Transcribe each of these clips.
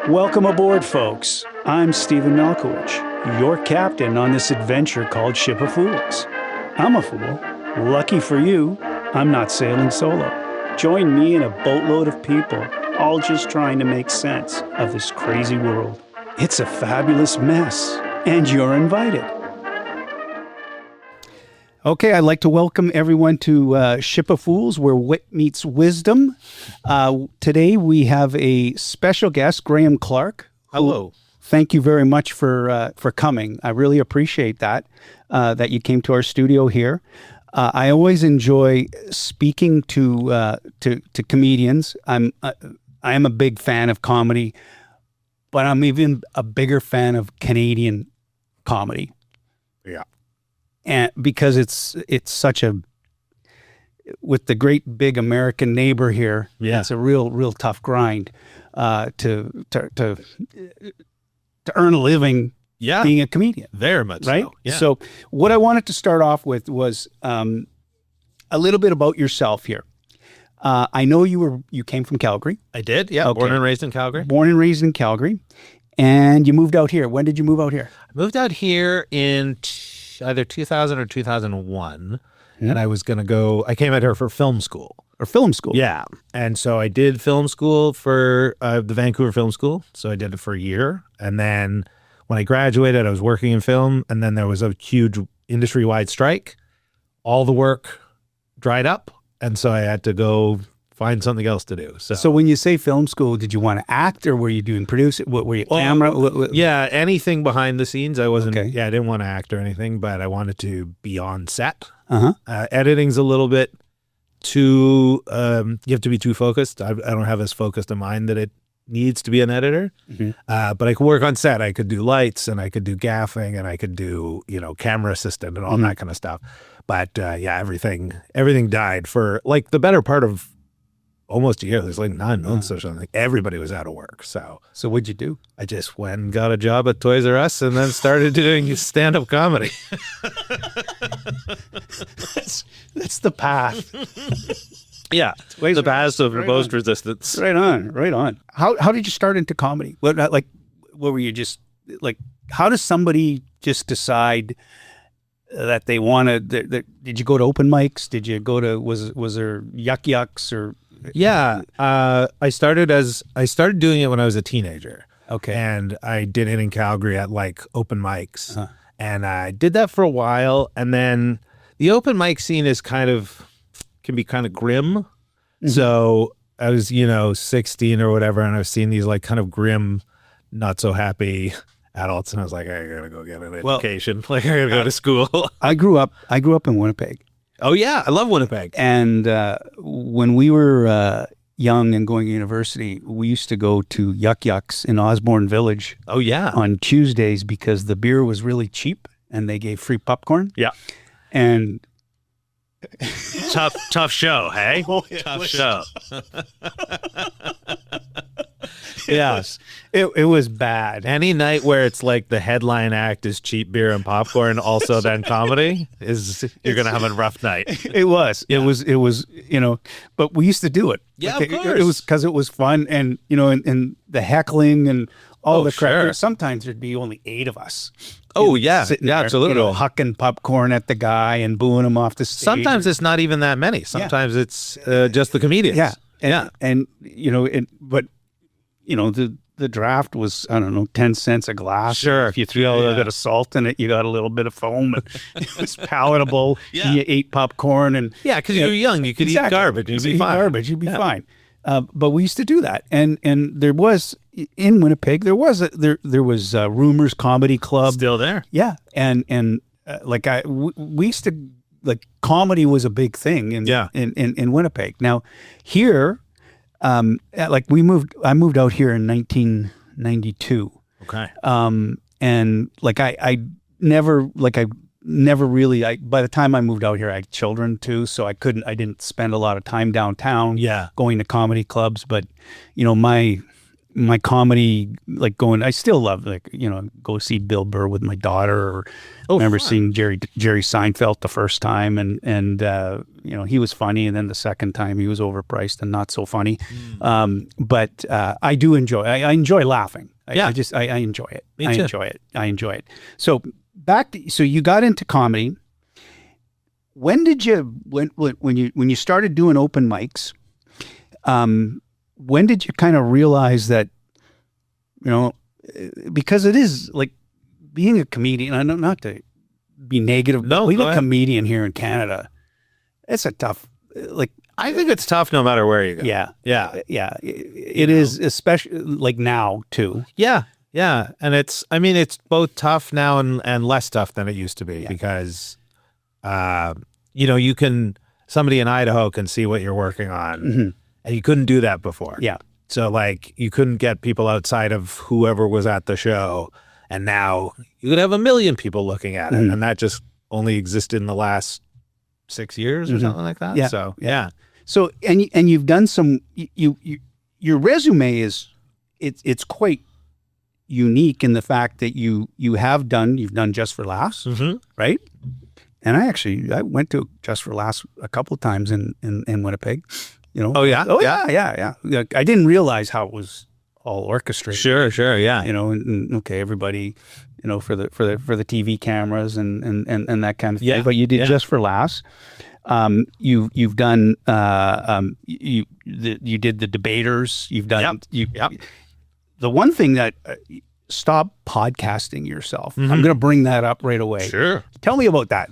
Welcome aboard, folks. I'm Stephen Malkowich, your captain on this adventure called Ship of Fools. I'm a fool. Lucky for you, I'm not sailing solo. Join me and a boatload of people, all just trying to make sense of this crazy world. It's a fabulous mess, and you're invited. Okay, I'd like to welcome everyone to Ship of Fools, where wit meets wisdom. Today we have a special guest, Graham Clark. Hello. Thank you very much for coming. I really appreciate that you came to our studio here. I always enjoy speaking to comedians. I am a big fan of comedy, but I'm even a bigger fan of Canadian comedy. Yeah. And because it's such a, with the great big American neighbor here, it's a real tough grind to earn a living being a comedian. Very much right? so. Yeah. So what I wanted to start off with was a little bit about yourself here. I know you came from Calgary. I did, yeah. Okay. Born and raised in Calgary. Born and raised in Calgary. And you moved out here. When did you move out here? I moved out here in either 2000 or 2001. And I was going to go, I came out here for film school. Or film school? Yeah. And so I did film school for the Vancouver Film School. So I did it for a year. And then when I graduated, I was working in film. And then there was a huge industry-wide strike. All the work dried up. And so I had to go find something else to do. So when you say film school, did you want to act, or were you doing producing? What were you, camera? Yeah, anything behind the scenes. I wasn't, Okay. I didn't want to act or anything, but I wanted to be on set. Editing's a little bit too, you have to be too focused. I don't have as focused a mind that it needs to be an editor. But I could work on set. I could do lights, and I could do gaffing, and I could do, camera assistant and all that kind of stuff. But everything died for like the better part of almost a year. There's like 9 months or something. Everybody was out of work. So what'd you do? I just went and got a job at Toys R Us and then started doing stand-up comedy. That's the path. Yeah. The path of most resistance. Right on. How did you start into comedy? What were you just like, how does somebody just decide that they want to, did you go to open mics? Did you go to, was there yucks or? Yeah. I started doing it when I was a teenager. Okay. And I did it in Calgary at like open mics. And I did that for a while. And then the open mic scene can be kind of grim. So I was, 16 or whatever, and I was seeing these like kind of grim, not so happy adults, and I was like, I gotta go get an education. Like, I gotta go to school. I grew up in Winnipeg. Oh yeah, I love Winnipeg. And when we were young and going to university, we used to go to Yucks in Osborne Village. Oh yeah, on Tuesdays, because the beer was really cheap and they gave free popcorn. Yeah, and tough show, hey? Oh, yeah, tough show. Yes, it was bad. Any night where it's like the headline act is cheap beer and popcorn, also then comedy, you're gonna have a rough night. It was, but we used to do it. Yeah, like, of course. It was because it was fun, and and the heckling and all the crap. Sure. Sometimes there'd be only 8 of us. Oh yeah, sitting there, absolutely. Hucking popcorn at the guy and booing him off the stage. Sometimes it's not even that many. Sometimes it's just the comedians. Yeah, and the draft was, I don't know, 10 cents a glass. Sure. If you threw a little bit of salt in it, you got a little bit of foam. And it was palatable. Yeah. You ate popcorn and because you're young, you could eat garbage. You'd be fine. But we used to do that, and there was in Winnipeg there was Rumors Comedy Club Still there. Yeah, and we used to, like, comedy was a big thing in Winnipeg. Now here, I moved out here in 1992. Okay. And like I never really, by the time I moved out here, I had children too, so I didn't spend a lot of time downtown Yeah. going to comedy clubs. But, my my comedy, like I still love, like, go see Bill Burr with my daughter, or remember seeing Jerry Seinfeld the first time, and he was funny, and then the second time he was overpriced and not so funny. But I do I enjoy laughing. I enjoy it. I enjoy it. So so you got into comedy. When did when you started doing open mics? When did you kind of realize that, because it is like being a comedian, I know not to be negative, being a comedian here in Canada, it's a tough, I think it's tough no matter where you go. Yeah. It is, especially like now too. Yeah. And it's both tough now and less tough than it used to be, because, somebody in Idaho can see what you're working on. And you couldn't do that before. Yeah. So you couldn't get people outside of whoever was at the show. And now you could have 1 million people looking at it. And that just only existed in the last 6 years or something like that. Yeah. So, yeah. So, and you've done some, your resume it's quite unique in the fact that you've done Just for Laughs, right? And I went to Just for Laughs a couple of times in Winnipeg. Oh yeah. Yeah. I didn't realize how it was all orchestrated. Sure. Yeah. And okay, everybody, for the TV cameras and that kind of thing. Yeah. But you did Just for Laughs. You've done you did the debaters. You've done The one thing that stop podcasting yourself. I'm going to bring that up right away. Sure. Tell me about that.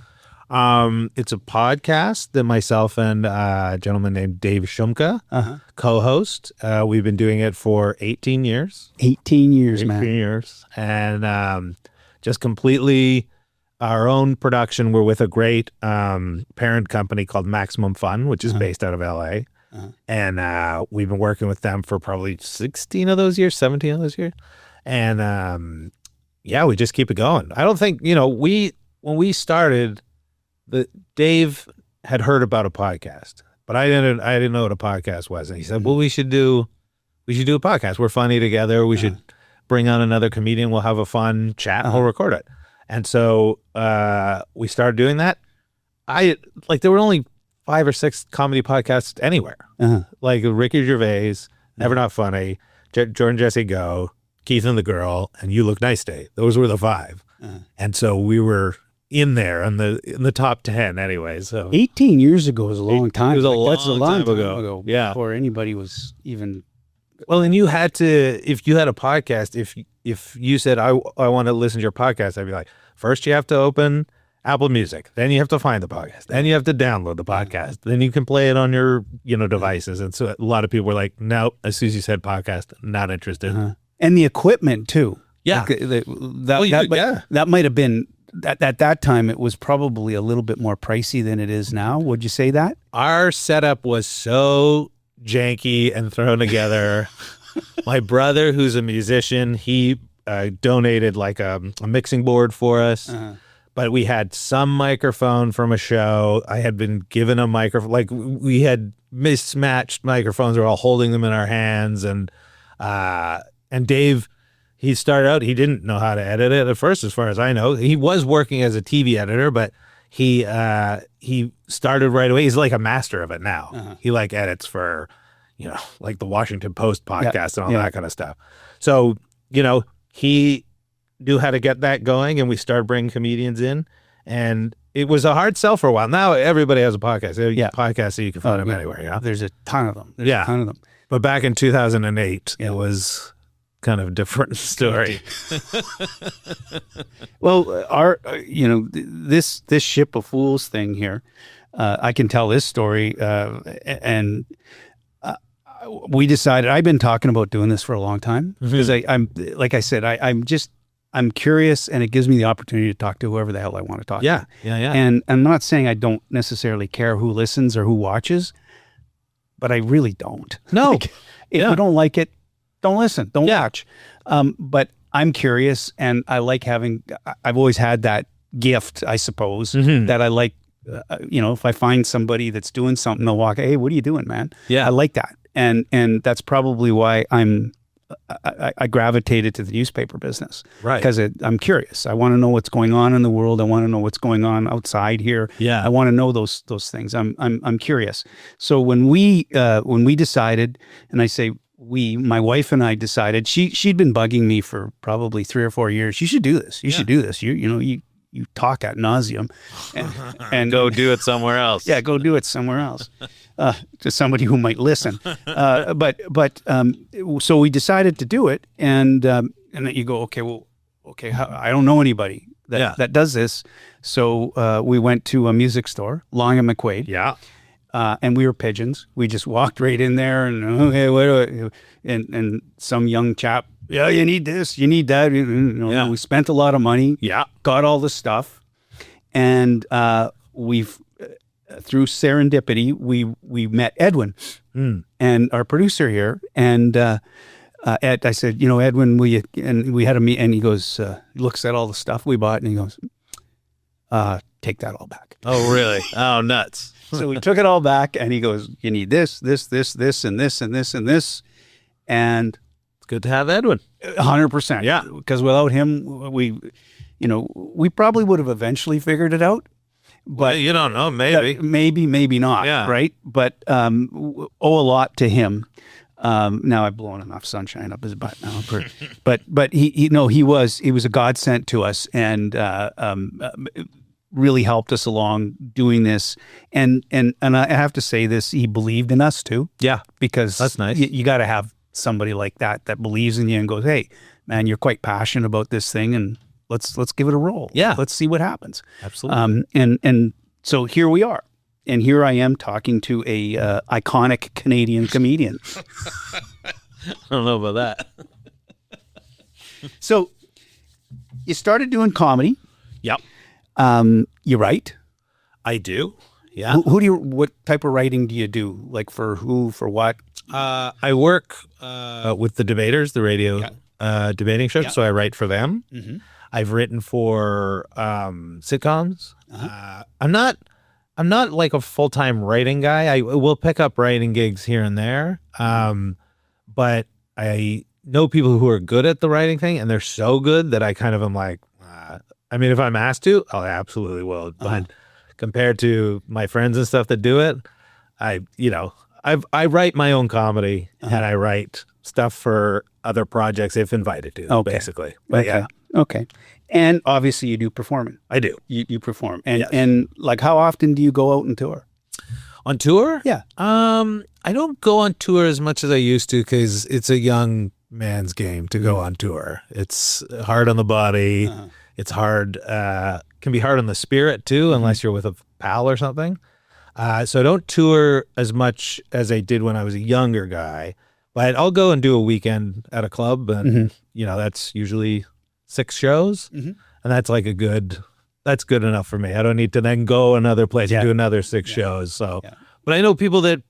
It's a podcast that myself and a gentleman named Dave Shumka co-host. We've been doing it for 18 years. 18 years, man. 18 years. And just completely our own production. We're with a great parent company called Maximum Fun, which is based out of LA. And we've been working with them for probably 16 of those years, 17 of those years. And we just keep it going. I don't think, when we started, Dave had heard about a podcast, but I didn't know what a podcast was. And he said, well, we should do a podcast. We're funny together. We should bring on another comedian. We'll have a fun chat and we'll record it. And so we started doing that. There were only 5 or 6 comedy podcasts anywhere. Like Ricky Gervais, Never Not Funny, Jordan Jesse Go, Keith and the Girl, and You Look Nice Day. Those were the 5. And so we were in there in the top 10 anyway. So 18 years ago is a long time. It was that's a long time ago. Yeah. Before anybody was even. Well, and you had to, if you had a podcast, if you said, I want to listen to your podcast, I'd be like, first you have to open Apple Music, then you have to find the podcast, then you have to download the podcast, then you can play it on your, devices. And so a lot of people were like, nope, as soon as you said podcast, not interested. And the equipment too. Yeah. That might have been, at that time, it was probably a little bit more pricey than it is now. Would you say that? Our setup was so janky and thrown together. My brother, who's a musician, he donated like a mixing board for us. But we had some microphone from a show. I had been given a microphone. We had mismatched microphones. We were all holding them in our hands. And Dave, he started out, he didn't know how to edit it at first, as far as I know. He was working as a TV editor, but he started right away. He's like a master of it now. He edits for, like the Washington Post podcast and all that kind of stuff. So, he knew how to get that going, and we started bringing comedians in, and it was a hard sell for a while. Now everybody has a podcast. Podcasts, so you can find them anywhere. There's a ton of them. A ton of them. But back in 2008, it was kind of a different story. Well, this Ship of Fools thing here, I can tell this story, and we decided, I've been talking about doing this for a long time, because I'm like I said, I'm curious, and it gives me the opportunity to talk to whoever the hell I want to talk to. Yeah. And I'm not saying I don't necessarily care who listens or who watches, but I really don't. No. If you don't like it, don't listen, don't watch. But I'm curious, and I like I've always had that gift, I suppose, that I like, if I find somebody that's doing something, they'll walk, hey, what are you doing, man? Yeah. I like that. And that's probably why I'm I gravitated to the newspaper business, Right. Because I'm curious. I want to know what's going on in the world. I want to know what's going on outside here. Yeah. I want to know those things. I'm curious. So when we decided, and I say we, my wife and I decided, she'd been bugging me for probably 3 or 4 years. You should do this. You should do this. You talk ad nauseum, and Go do it somewhere else. yeah, go do it somewhere else. To somebody who might listen. So we decided to do it, and then you go, okay, I don't know anybody that does this. So we went to a music store, Long and McQuaid. Yeah. And we were pigeons. We just walked right in there, and okay, and some young chap, yeah, you need this, you need that. We spent a lot of money. Yeah. Got all the stuff, and we've. Through serendipity, we met Edwin and our producer here. And Ed, I said, Edwin, will you? And we had a meet. And he goes, looks at all the stuff we bought, and he goes, take that all back. Oh, really? Oh, nuts. So we took it all back, and he goes, you need this, this, this, this, and this, and this, and this, and It's good to have Edwin. 100%. Yeah. Because without him, we probably would have eventually figured it out. But you don't know, maybe. Maybe not. Yeah. Right. But owe a lot to him. Now I've blown enough sunshine up his butt now. But he was a godsend to us, and really helped us along doing this. And I have to say this, he believed in us too. Yeah. Because that's nice. You got to have somebody like that believes in you and goes, hey, man, you're quite passionate about this thing, and let's give it a roll. Yeah. Let's see what happens. Absolutely. And so here we are. And here I am talking to a iconic Canadian comedian. I don't know about that. So you started doing comedy. Yep. You write? I do. Yeah. What type of writing do you do? Like for who, for what? I work with the debaters, the radio debating show. Yeah. So I write for them. Mm-hmm. I've written for sitcoms. Uh-huh. I'm not like a full-time writing guy. I will pick up writing gigs here and there. But I know people who are good at the writing thing, and they're so good that I kind of am like, if I'm asked to, I absolutely will. But compared to my friends and stuff that do it, I write my own comedy and I write stuff for other projects if invited to, basically. But okay. Okay. And obviously you do performing. I do. You perform. And Yes. and like how often do you go out and tour? On tour? Yeah. I don't go on tour as much as I used to because it's a young man's game to go on tour. It's hard on the body. It's hard, can be hard on the spirit too, unless you're with a pal or something. So I don't tour as much as I did when I was a younger guy, but I'll go and do a weekend at a club, and that's usually 6 shows, and that's like that's good enough for me. I don't need to then go another place and do another 6 shows. So, but I know people that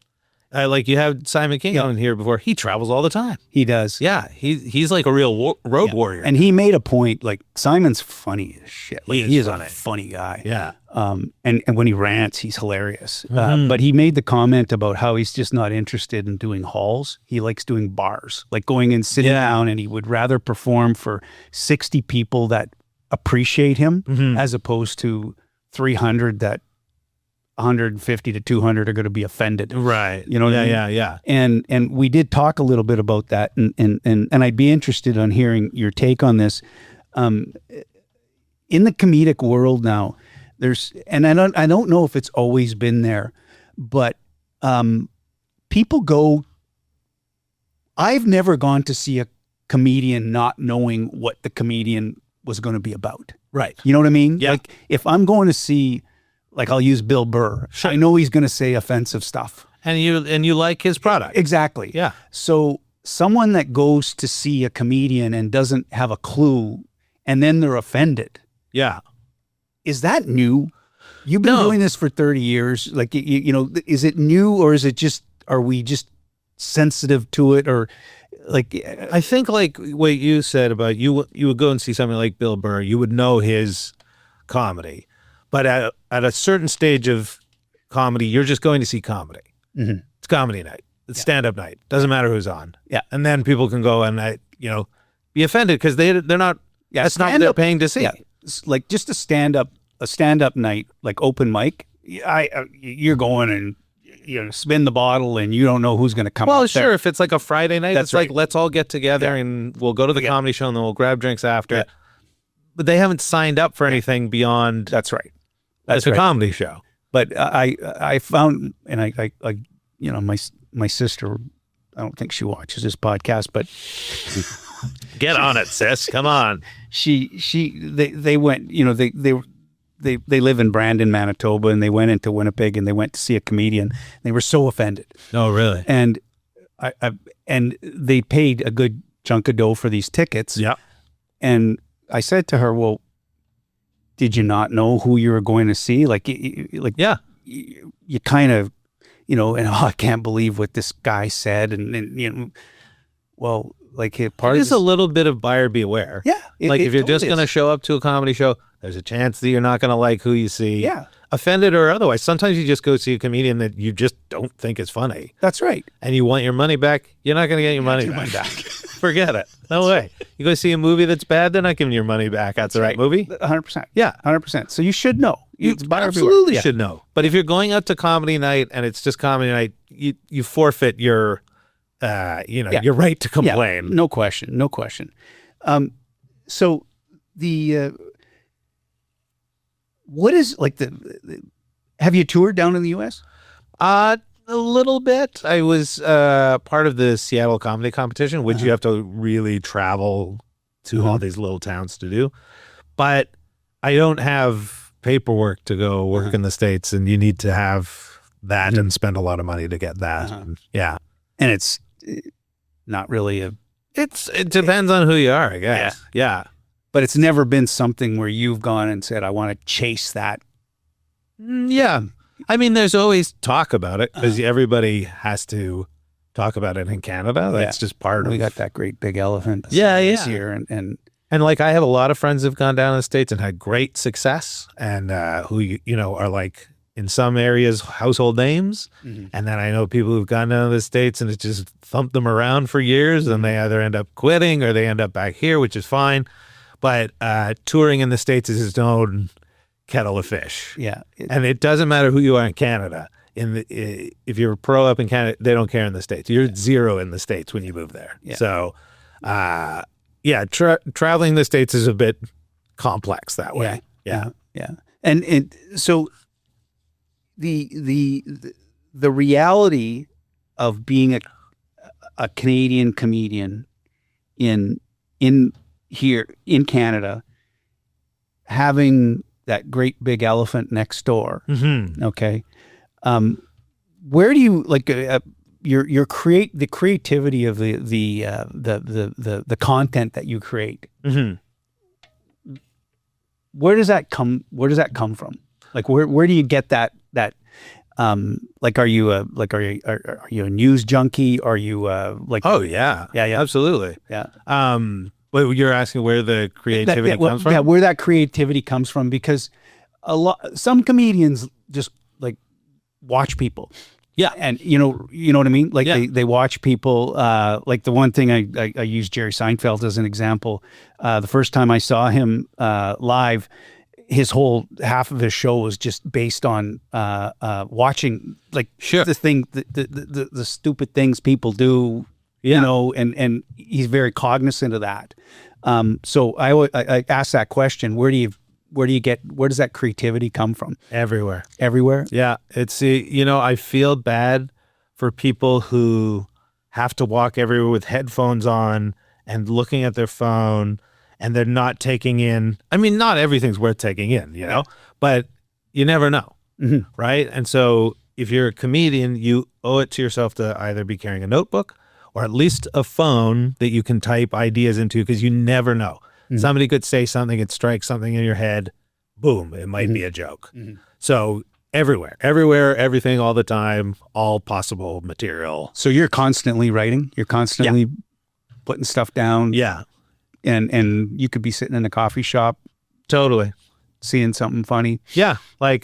like you have Simon King on here before. He travels all the time. He does. Yeah, he's like a real road warrior. And he made a point, like Simon's funny as shit. Like, He is he is funny. a funny guy. Yeah. And when he rants, he's hilarious. But he made the comment about how he's just not interested in doing halls. He likes doing bars, like going and sitting down, and he would rather perform for 60 people that appreciate him as opposed to 300 that 150 to 200 are going to be offended. Right. You know what I mean? Yeah. And we did talk a little bit about that, and I'd be interested on hearing your take on this. In the comedic world now, and I don't know if it's always been there, but people go. I've never gone to see a comedian not knowing what the comedian was going to be about. Right. You know what I mean? Yeah. Like if I'm going to see, like I'll use Bill Burr. Sure. I know he's going to say offensive stuff. And you like his product. Exactly. Yeah. So someone that goes to see a comedian and doesn't have a clue, and then they're offended. Yeah. Is that new? You've been doing this for 30 years. Like, is it new, or is it just, are we just sensitive to it? Or like, I think like what you said about you would go and see something like Bill Burr, you would know his comedy. But at a certain stage of comedy, you're just going to see comedy. It's comedy night. It's stand-up night. Doesn't matter who's on. Yeah. And then people can go and, be offended because they're not, that's not what they're paying to see. Yeah. It's like just a stand-up night, like open mic. You're going and, spin the bottle and you don't know who's going to come Well, up sure. there. If it's like a Friday night, That's it's right. like, let's all get together and we'll go to the comedy show and then we'll grab drinks after. Yeah. But they haven't signed up for anything beyond. That's right. That's a comedy show. But I found, and I my sister, I don't think she watches this podcast, but get on it, sis. Come on. They went, they live in Brandon, Manitoba, and they went into Winnipeg and they went to see a comedian. They were so offended. Oh, really? And and they paid a good chunk of dough for these tickets. Yeah. And I said to her, well, did you not know who you were going to see? You kind of, I can't believe what this guy said. And well, like part it of is a little bit of buyer beware. Yeah. If you're just going to show up to a comedy show, there's a chance that you're not going to like who you see. Yeah. Offended or otherwise. Sometimes you just go see a comedian that you just don't think is funny. That's right. And you want your money back. You're not going to get your money back. Forget it. No way. You go see a movie that's bad, they're not giving you your money back. That's the right movie. 100%. Yeah. 100%. So you should know. You absolutely should know. But if you're going out to comedy night and it's just comedy night, you forfeit your, your right to complain. Yeah, no question. No question. So what is like have you toured down in the U.S.? A little bit. I was part of the Seattle comedy competition, which you have to really travel to all these little towns to do. But I don't have paperwork to go work in the States, and you need to have that and spend a lot of money to get that. Yeah. And it's not really it depends on who you are, I guess. Yeah. But it's never been something where you've gone and said, I want to chase that. Yeah. I mean, there's always talk about it because everybody has to talk about it in Canada. That's just part of it. We got that great big elephant this year. And like, I have a lot of friends who've gone down to the States and had great success and who, are like in some areas household names. And then I know people who've gone down to the States and it just thumped them around for years and they either end up quitting or they end up back here, which is fine. But touring in the States is its own kettle of fish. Yeah. And it doesn't matter who you are in Canada. If you're a pro up in Canada, they don't care in the States. You're zero in the States when you move there. Yeah. So, traveling the States is a bit complex that way. Yeah. And so the reality of being a Canadian comedian in here in Canada, having that great big elephant next door. Okay. Where do you like the creativity of the content that you create? Where does that come from? Like where do you get that like are you a news junkie? Are you like Oh yeah. Absolutely. Yeah. But you're asking where the creativity comes from? Yeah, where that creativity comes from, because some comedians just like watch people. Yeah. And you know what I mean? Like they watch people, like the one thing I use Jerry Seinfeld as an example. The first time I saw him live, his whole half of his show was just based on watching like the stupid things people do. And he's very cognizant of that. So I ask that question: where does that creativity come from? Everywhere. Yeah. It's, I feel bad for people who have to walk everywhere with headphones on and looking at their phone and they're not taking in. I mean, not everything's worth taking in, but you never know. Right. And so if you're a comedian, you owe it to yourself to either be carrying a notebook or at least a phone that you can type ideas into, because you never know. Somebody could say something, it strikes something in your head, boom, it might be a joke. So everywhere, everything, all the time, all possible material. So you're constantly writing, you're constantly putting stuff down. Yeah. And you could be sitting in a coffee shop. Totally. Seeing something funny. Yeah. Like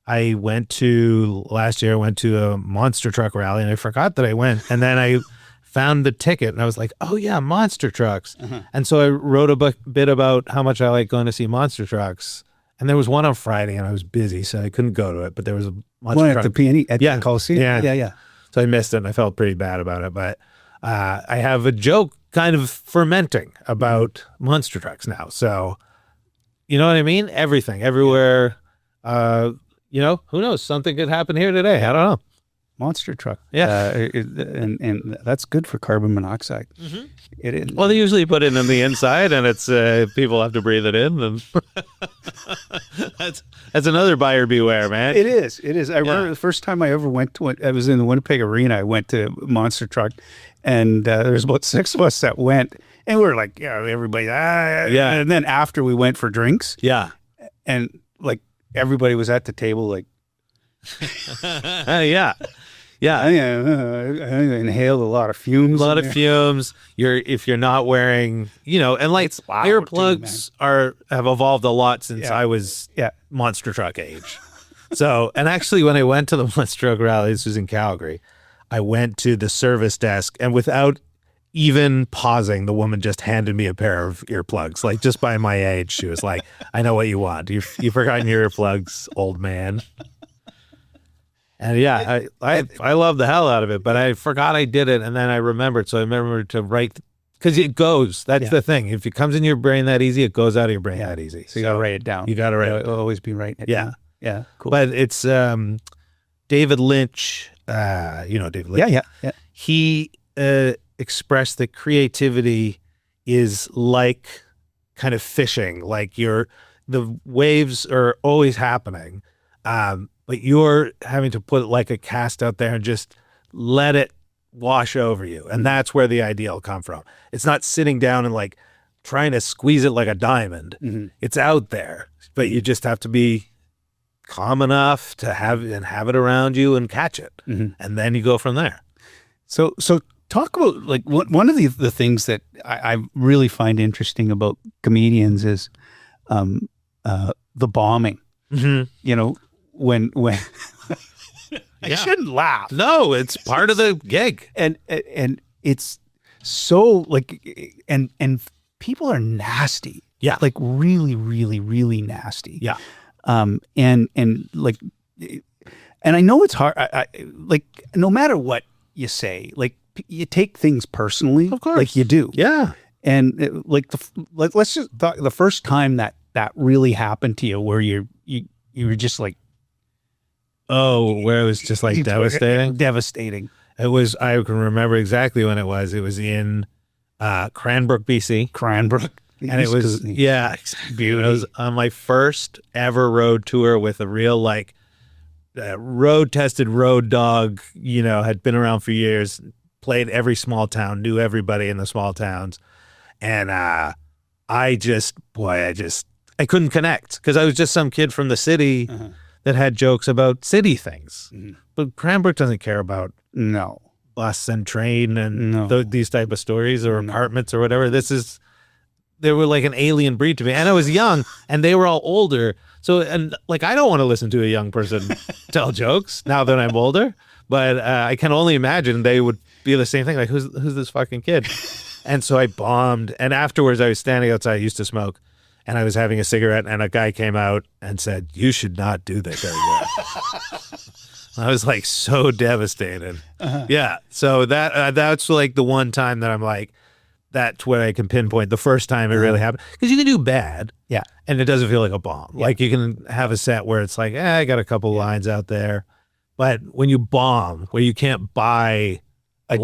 last year, I went to a monster truck rally, and I forgot that I went. And then I found the ticket, and I was like, oh yeah, monster trucks. And so I wrote a bit about how much I like going to see monster trucks. And there was one on Friday, and I was busy, so I couldn't go to it. But there was a monster truck at the PNE at the Coliseum. Yeah. So I missed it, and I felt pretty bad about it. But I have a joke kind of fermenting about monster trucks now. So, you know what I mean? Everything, everywhere. You know, who knows? Something could happen here today. I don't know. Monster truck. Yeah. And that's good for carbon monoxide. It is. Well, they usually put it in the inside, and it's people have to breathe it in. And that's another buyer beware, man. It is. I remember the first time I ever went to it, I was in the Winnipeg Arena. I went to Monster Truck, and there's about 6 of us that went, and we were like, yeah, everybody, yeah. And then after we went for drinks, yeah, and like everybody was at the table, like, yeah. I inhaled a lot of fumes. If you're not wearing, you know, and like earplugs have evolved a lot since I was monster truck age. So, and actually when I went to the monster truck rally, this was in Calgary, I went to the service desk, and without even pausing, the woman just handed me a pair of earplugs. Like, just by my age, she was like, I know what you want. You've forgotten your earplugs, old man. And yeah, I love the hell out of it, but I forgot I did it, and then I remembered. So I remembered to write, because it goes. That's the thing. If it comes in your brain that easy, it goes out of your brain that easy. So you got to write it down. You got to write it. Always be writing it down. Yeah, cool. But it's David Lynch. You know David Lynch. Yeah. He expressed that creativity is like kind of fishing. Like the waves are always happening. But you're having to put like a cast out there and just let it wash over you. And that's where the idea will come from. It's not sitting down and like trying to squeeze it like a diamond. It's out there, but you just have to be calm enough to have it around you and catch it. And then you go from there. So talk about, like, one of the things that I really find interesting about comedians is the bombing. You know, when I shouldn't laugh. No, it's part of the gig, and it's so like, and people are nasty. Yeah, like really, really, really nasty. Yeah, and like, and I know it's hard. I like, no matter what you say, like, you take things personally, of course, like you do. Yeah, and let's just talk the first time that really happened to you, where you were just like, where it was just like devastating. It was, I can remember exactly when it was. It was in Cranbrook, BC. And it was, beautiful. It was on my first ever road tour with a real, like, road tested road dog, you know, had been around for years, played every small town, knew everybody in the small towns. And I couldn't connect, because I was just some kid from the city that had jokes about city things. But Cranbrook doesn't care about bus and train and these type of stories, or apartments or whatever. They were like an alien breed to me. And I was young, and they were all older. So, and like, I don't want to listen to a young person tell jokes now that I'm older, but I can only imagine they would be the same thing. Like, who's this fucking kid? And so I bombed. And afterwards, I was standing outside. I used to smoke. And I was having a cigarette, and a guy came out and said, "You should not do this anymore." I was like so devastated. Yeah. So that's like the one time that I'm like, that's where I can pinpoint the first time it really happened. Because you can do bad. Yeah. And it doesn't feel like a bomb. Yeah. Like, you can have a set where it's like, I got a couple lines out there. But when you bomb, where you can't buy a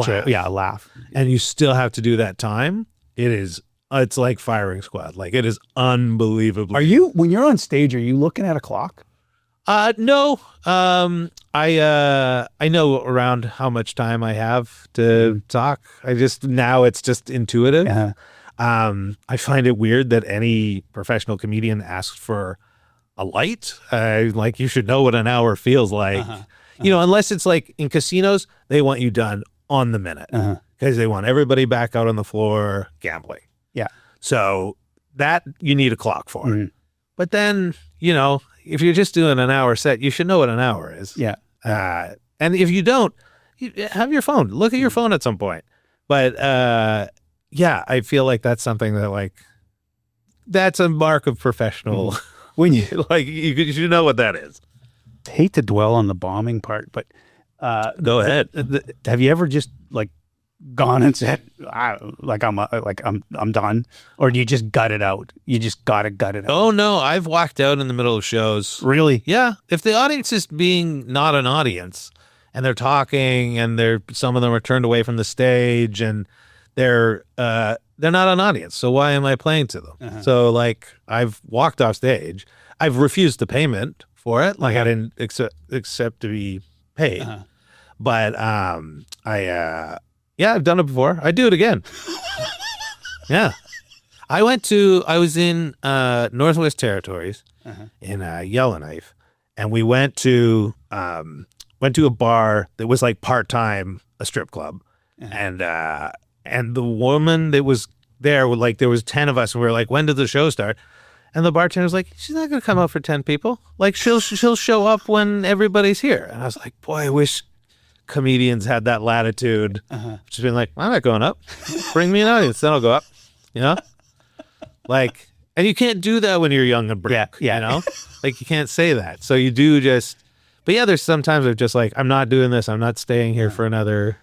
laugh, and you still have to do that time, it's like firing squad. Like, it is unbelievably. When you're on stage, are you looking at a clock? No. I know around how much time I have to talk. Now it's just intuitive. Yeah. I find it weird that any professional comedian asks for a light. Like, you should know what an hour feels like. You know, unless it's like in casinos, they want you done on the minute, because they want everybody back out on the floor gambling. Yeah. So that you need a clock for. But then, you know, if you're just doing an hour set, you should know what an hour is. Yeah. And if you don't, you have your phone. Look at your phone at some point. But yeah, I feel like that's something that like that's a mark of professional. When you like you should know what that is. hate to dwell on the bombing part, but Go ahead. Have you ever just like gone and said, I'm done, or do you just gut it out? You just gotta gut it out. Oh no, I've walked out in the middle of shows. Really? Yeah, if the audience is being not an audience, and they're talking, and some of them are turned away from the stage, and they're not an audience. So why am I playing to them? So like, I've walked off stage. I've refused the payment for it. Like I didn't accept to be paid. But I've done it before. I'd do it again. Yeah. I was in Northwest Territories in Yellowknife, and we went to a bar that was like part-time a strip club. And the woman that was there, there was 10 of us, and we were like, when did the show start? And the bartender was like, she's not going to come out for 10 people. Like she'll show up when everybody's here. And I was like, boy, I wish comedians had that latitude. Just being like, I'm not going up. Bring me an audience, then I'll go up. You know? Like, and you can't do that when you're young and broke. Yeah. You know? Like you can't say that. So you do but yeah, there's sometimes I'm just like, I'm not doing this. I'm not staying here for another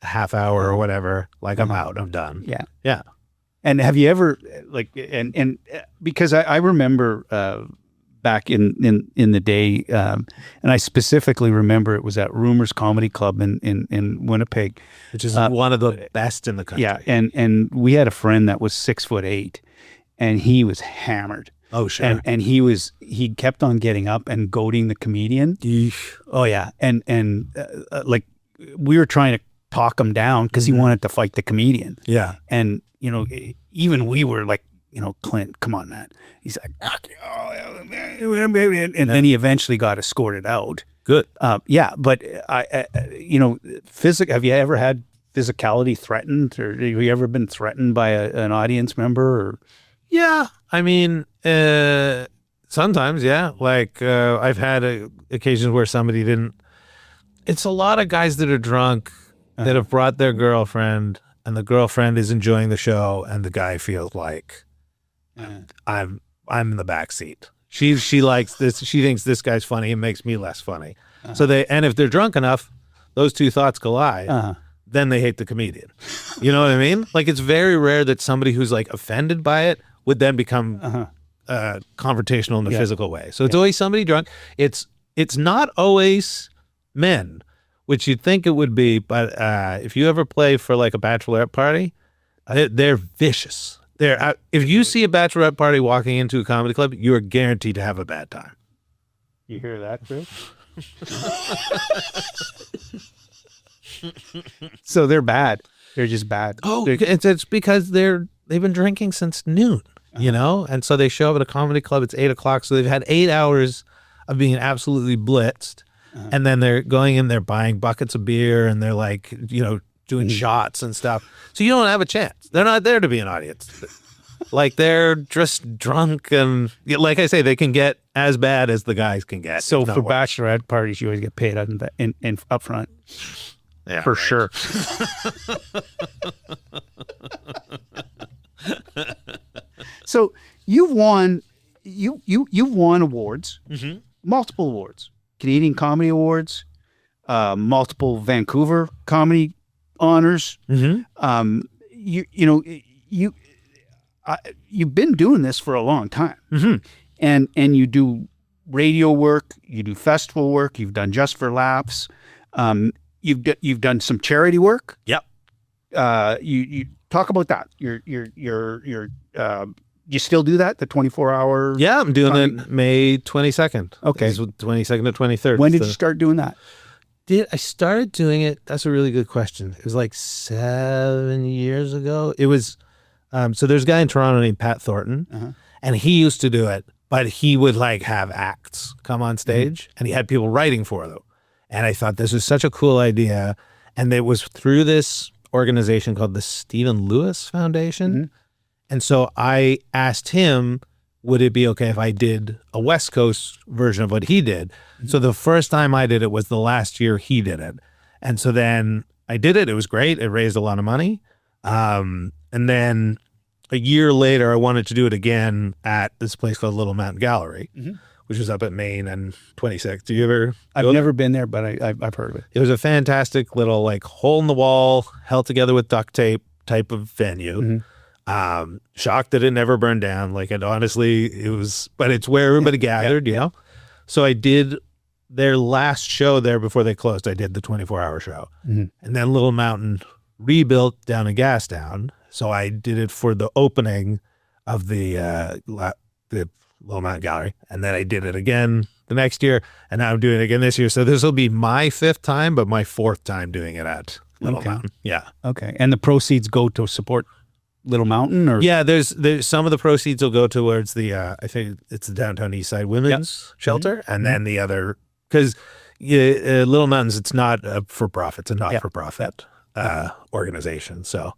half hour or whatever. Like I'm out. I'm done. Yeah. Yeah. And have you ever and because I remember back in the day, and I specifically remember it was at Rumors Comedy Club in Winnipeg, which is one of the best in the country. Yeah, and we had a friend that was 6'8", and he was hammered. Oh sure. And he kept on getting up and goading the comedian. Eesh. Oh yeah, and like we were trying to talk him down because he wanted to fight the comedian. Yeah, and even we were like, Clint, come on, man. He's like, and then he eventually got escorted out. Good. Yeah, but have you ever had physicality threatened, or have you ever been threatened by an audience member? Or? Yeah, I mean, sometimes, yeah. Like I've had occasions where somebody didn't. It's a lot of guys that are drunk that have brought their girlfriend, and the girlfriend is enjoying the show, and the guy feels like I'm in the back seat. She likes this. She thinks this guy's funny. It makes me less funny. So and if they're drunk enough, those two thoughts collide. Then they hate the comedian. You know what I mean? Like it's very rare that somebody who's like offended by it would then become confrontational in a physical way. So it's always somebody drunk. It's not always men, which you'd think it would be, but if you ever play for like a bachelorette party, they're vicious. If you see a bachelorette party walking into a comedy club, you are guaranteed to have a bad time. You hear that, Chris? So they're bad. They're just bad. Oh, it's because they've been drinking since noon, and so they show up at a comedy club. It's 8:00, so they've had 8 hours of being absolutely blitzed. And then they're going in, they're buying buckets of beer, and they're like, doing shots and stuff. So you don't have a chance. They're not there to be an audience. Like they're just drunk, and like I say, they can get as bad as the guys can get. So for bachelorette parties, you always get paid in up front. Yeah, for sure. So you've won awards, multiple awards. Canadian Comedy Awards, multiple Vancouver comedy honors. You've been doing this for a long time, and you do radio work, you do festival work, you've done Just for Laughs, you've done some charity work. Yep. You talk about that. You still do that? The 24-hour? Yeah, I'm doing it May 22nd. Okay. 22nd to 23rd. When did you start doing that? I started doing it, that's a really good question. It was like 7 years ago. It was, so there's a guy in Toronto named Pat Thornton, and he used to do it, but he would like have acts come on stage, and he had people writing for them. And I thought this was such a cool idea. And it was through this organization called the Stephen Lewis Foundation. And so I asked him, would it be okay if I did a West Coast version of what he did? So the first time I did it was the last year he did it. And so then I did it. It was great. It raised a lot of money. And then a year later, I wanted to do it again at this place called Little Mountain Gallery, which was up at Maine and 26th. Do you ever? I've never been there, but I've heard of it. It was a fantastic little like hole in the wall, held together with duct tape type of venue. Shocked that it never burned down. Like it honestly, it was, but it's where everybody gathered, you know? So I did their last show there before they closed. I did the 24-hour show. And then Little Mountain rebuilt down in Gastown. So I did it for the opening of the Little Mountain Gallery. And then I did it again the next year. And now I'm doing it again this year. So this will be my 5th time, but my 4th time doing it at Little Mountain. Yeah. Okay. And the proceeds go to support Little Mountain, or? Yeah, there's some of the proceeds will go towards the, I think it's the Downtown East Side Women's Shelter. And then the other, because Little Mountains, it's not a for-profit. It's a not-for-profit organization. So,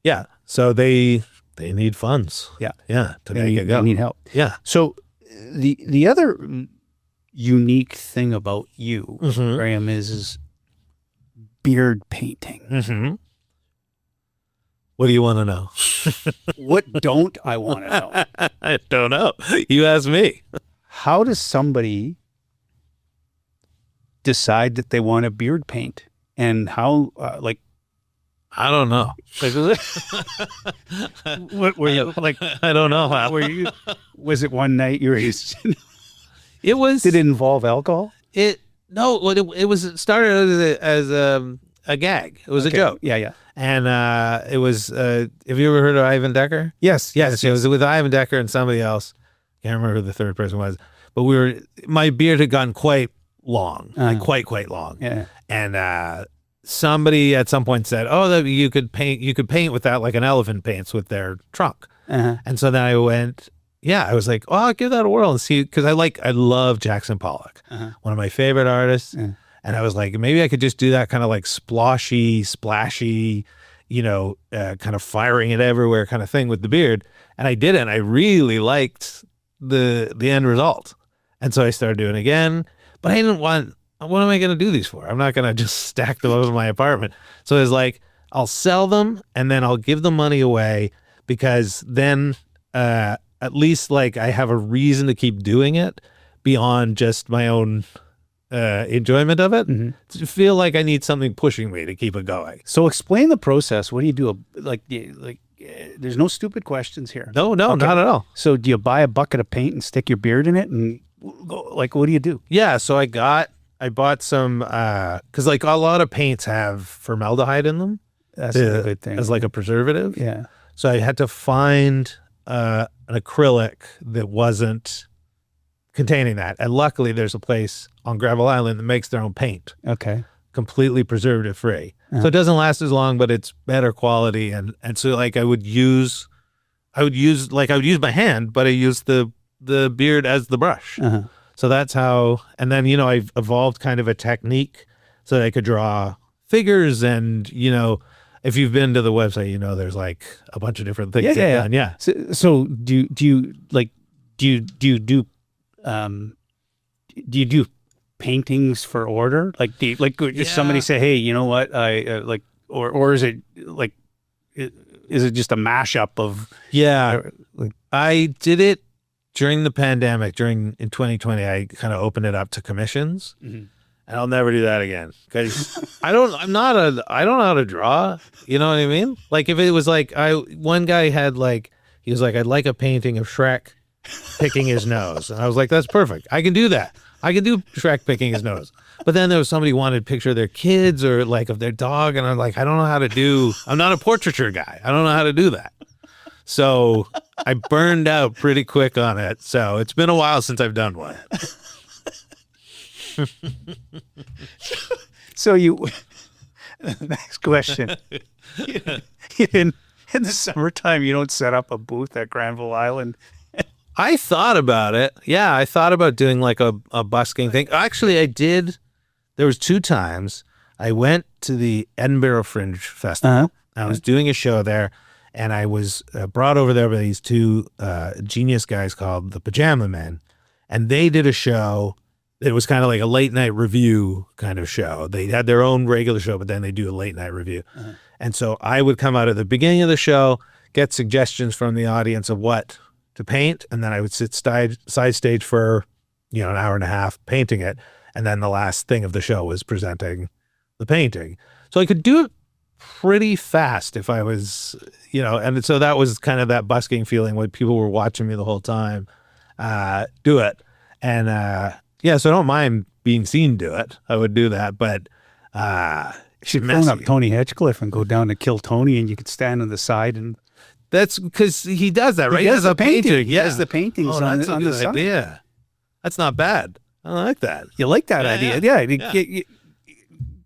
yeah. So they need funds. Yeah. Yeah. To make it go. They need help. Yeah. So the other unique thing about you, Graham, is beard painting. What do you want to know? What don't I want to know? I don't know. You ask me. How does somebody decide that they want to beard paint? And how, I don't know. What were you like? I don't know how. Were you? Was it one night you were? It was. Did it involve alcohol? It started as a gag. It was a joke. Yeah. And it was. Have you ever heard of Ivan Decker? Yes. It was with Ivan Decker and somebody else. Can't remember who the third person was. But my beard had gotten quite long, like quite long. Yeah. And somebody at some point said, "Oh, that you could paint with that like an elephant paints with their trunk." And so then I went, I was like, "Oh, I'll give that a whirl and see," because I love Jackson Pollock, one of my favorite artists. And I was like, maybe I could just do that kind of like splashy, kind of firing it everywhere kind of thing with the beard. And I did it. And I really liked the end result. And so I started doing it again. But I didn't want, what am I going to do these for? I'm not going to just stack them over my apartment. So it's like, I'll sell them and then I'll give the money away, because then at least like I have a reason to keep doing it beyond just my own enjoyment of it. To feel like I need something pushing me to keep it going. So explain the process. What do you do? There's no stupid questions here. No, not at all. So do you buy a bucket of paint and stick your beard in it and what do you do? Yeah. So I bought some, cause like a lot of paints have formaldehyde in them. That's a good thing. As like a preservative. Yeah. So I had to find an acrylic that wasn't containing that. And luckily there's a place on Gravel Island that makes their own paint. Okay. Completely preservative free. So it doesn't last as long, but it's better quality. And so like I would use my hand, but I used the beard as the brush. So that's how, and then, I've evolved kind of a technique so that I could draw figures. And, if you've been to the website, there's like a bunch of different things. Yeah. So do you do paintings for order? Like, does somebody say, "Hey, you know what? I or is it like, is it just a mashup of?" Yeah, I did it during the pandemic. In 2020, I kind of opened it up to commissions, and I'll never do that again because I don't know how to draw. You know what I mean? Like if it was like one guy had like, he was like, "I'd like a painting of Shrek picking his nose," and I was like, "That's perfect. I can do that. I can do Shrek picking his nose." But then there was somebody who wanted a picture of their kids or like of their dog, and I'm like, I'm not a portraiture guy. I don't know how to do that. So I burned out pretty quick on it. So it's been a while since I've done one. So next question. In the summertime, you don't set up a booth at Granville Island? I thought about it. Yeah, I thought about doing like a busking thing. Actually, I did. There was 2 times. I went to the Edinburgh Fringe Festival. I was doing a show there, And I was brought over there by these two genius guys called the Pajama Men. And they did a show that was kind of like a late night review kind of show. They had their own regular show, but then they do a late night review. And so I would come out at the beginning of the show, get suggestions from the audience of what to paint. And then I would sit side stage for, an hour and a half painting it. And then the last thing of the show was presenting the painting. So I could do it pretty fast if I was, and so that was kind of that busking feeling when people were watching me the whole time do it. And so I don't mind being seen do it. I would do that, but should phone up Tony Hedgecliffe and go down to Kill Tony, and you could stand on the side, and that's because he does that, right? He has a painting. He Yeah. has the paintings on the side. Idea. That's not bad. I like that. You like that idea? Yeah.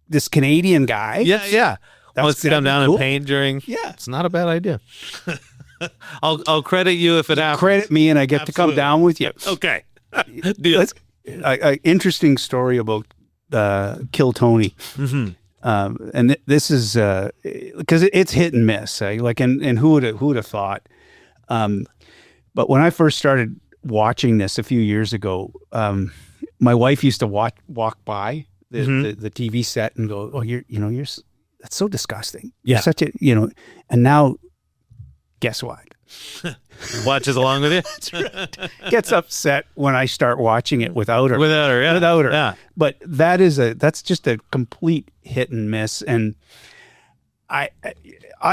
This Canadian guy. Yeah. Let's come down cool. and paint during. Yeah, it's not a bad idea. I'll credit you if it happens. Credit me, and I get to come down with you. Okay. Interesting story about Kill Tony. Mm-hmm. And this is because it's hit and miss. And who would have thought? But when I first started watching this a few years ago, my wife used to walk by the TV set and go, "Oh, you're that's so disgusting. Yeah, you're such a And now, guess what? Watches along with you. That's right. Gets upset when I start watching it without her. Without her. Yeah. But that's just a complete hit and miss. And I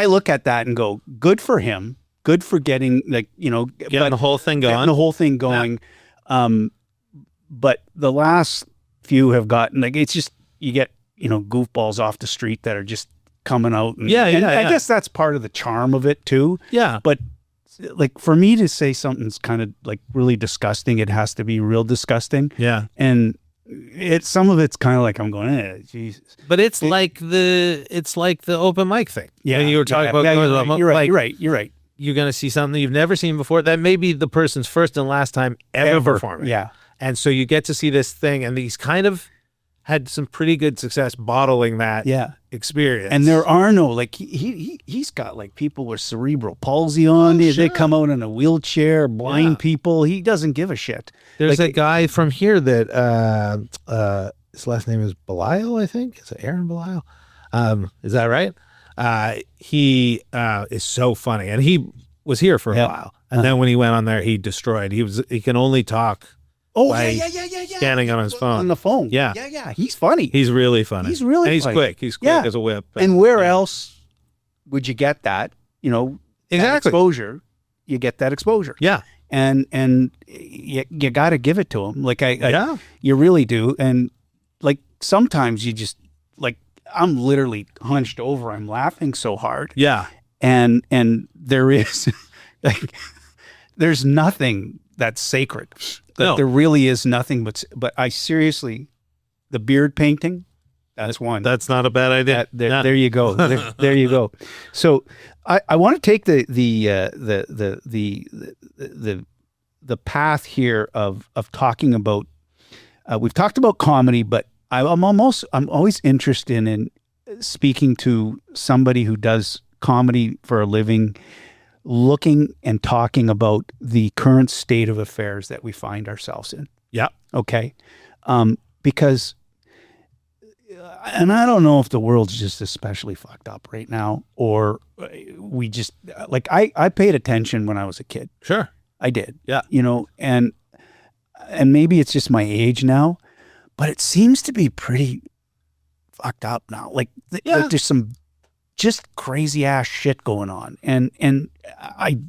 look at that and go, good for him. Good for getting getting the whole thing going. Getting the whole thing going. Yeah. But the last few have gotten it's just you get goofballs off the street that are just coming out. And I guess that's part of the charm of it too. Yeah. But for me to say something's kind of really disgusting, it has to be real disgusting. Yeah. And some of it's kind of like I'm going, Jesus. But it's like the open mic thing. Yeah. And you were talking about you're right. You're going to see something you've never seen before. That may be the person's first and last time ever performing. Yeah. And so you get to see this thing, and he's kind of had some pretty good success bottling that experience. And there are no he's got people with cerebral palsy on. They come out in a wheelchair, blind people. He doesn't give a shit. There's a guy from here that his last name is Belial, I think. Is it Aaron Belial? Is that right? He is so funny, and he was here for a while, and then when he went on there, he destroyed. He can only talk. Oh, Scanning on his phone. On the phone. Yeah. Yeah. He's funny. He's really funny. He's really and funny. Quick. He's quick as a whip. And where else would you get that? Exactly. That exposure. You get that exposure. Yeah. And you got to give it to him. You really do. And sometimes you just I'm literally hunched over. I'm laughing so hard. Yeah. And there is there's nothing that's sacred. There really is nothing but I seriously, the beard painting, that's one. That's not a bad idea. There you go. There you go. So I want to take the path here of talking about. We've talked about comedy, but I'm always interested in speaking to somebody who does comedy for a living, looking and talking about the current state of affairs that we find ourselves in. Yeah. Okay. Because, and I don't know if the world's just especially fucked up right now, or we just I paid attention when I was a kid. Sure. I did. Yeah. And maybe it's just my age now, but it seems to be pretty fucked up now. There's some just crazy ass shit going on, and I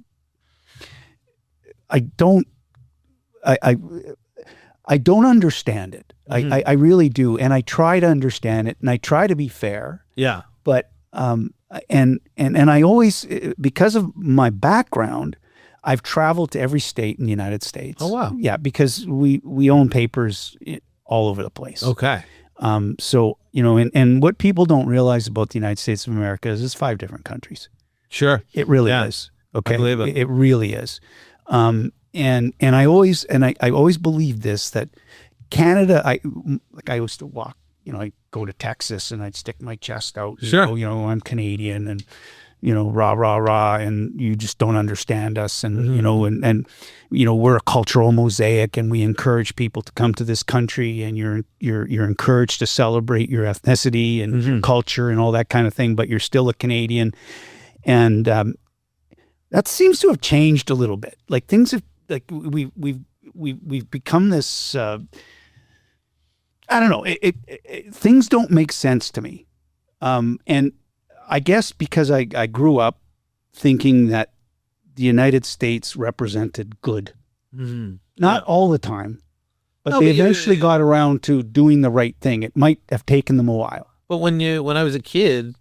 don't understand it. Mm-hmm. I really do, and I try to understand it, and I try to be fair. Yeah. But and I always, because of my background, I've traveled to every state in the United States. Oh wow. Yeah, because we own papers all over the place. Okay. So, and what people don't realize about the United States of America is it's 5 different countries. Sure. It really is. Okay. I believe it. It really is. And I always believed this, that Canada, I used to walk, I'd go to Texas and I'd stick my chest out. And sure. go, I'm Canadian, and rah, rah, rah, and you just don't understand us. And, and we're a cultural mosaic, and we encourage people to come to this country, and you're encouraged to celebrate your ethnicity and culture and all that kind of thing, but you're still a Canadian. And that seems to have changed a little bit. Like things have, like we've become this, I don't know, things don't make sense to me. And I guess because I grew up thinking that the United States represented good. Not all the time, but they eventually got around to doing the right thing. It might have taken them a while. But when I was a kid,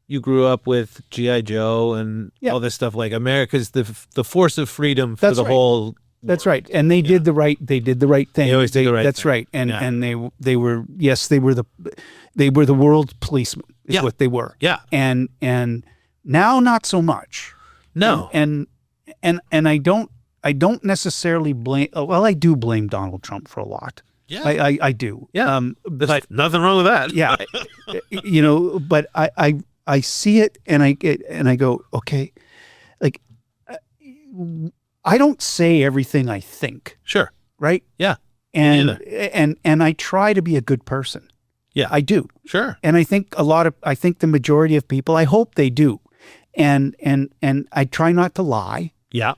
you grew up with G.I. Joe and all this stuff. Like America's the force of freedom for the whole. That's right, and they did the right. They did the right thing. They always did the right. That's thing. right, and they were the world policemen. Is what they were. Yeah, and now not so much. No, and I don't necessarily blame. Well, I do blame Donald Trump for a lot. Yeah, I do. Yeah, there's nothing wrong with that. Yeah, but I see it and I go, okay, like. I don't say everything I think. Sure. Right? Yeah. And I try to be a good person. Yeah. I do. Sure. And I think the majority of people, I hope they do. And I try not to lie. Yeah.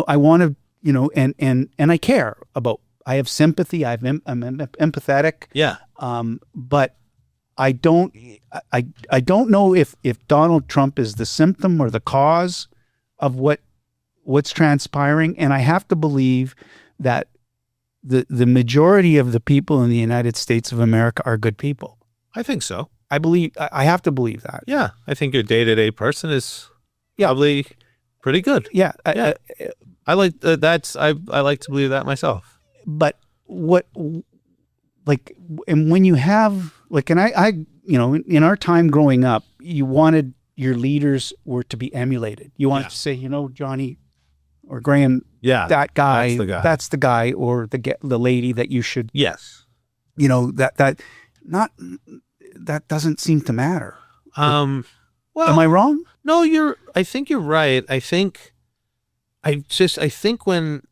I want to, and I care about, I have sympathy. I'm empathetic. Yeah. But I don't know if Donald Trump is the symptom or the cause of what's transpiring, and I have to believe that the majority of the people in the United States of America are good people. I think so. I have to believe that. Yeah, I think your day-to-day person is probably pretty good. Yeah, I like I like to believe that myself. But and when you have and I in our time growing up, you wanted your leaders were to be emulated. You wanted to say, Johnny or Graham, that guy, that's the guy, or the lady that you should, that doesn't seem to matter. Well, am I wrong? No, I think you're right. I think when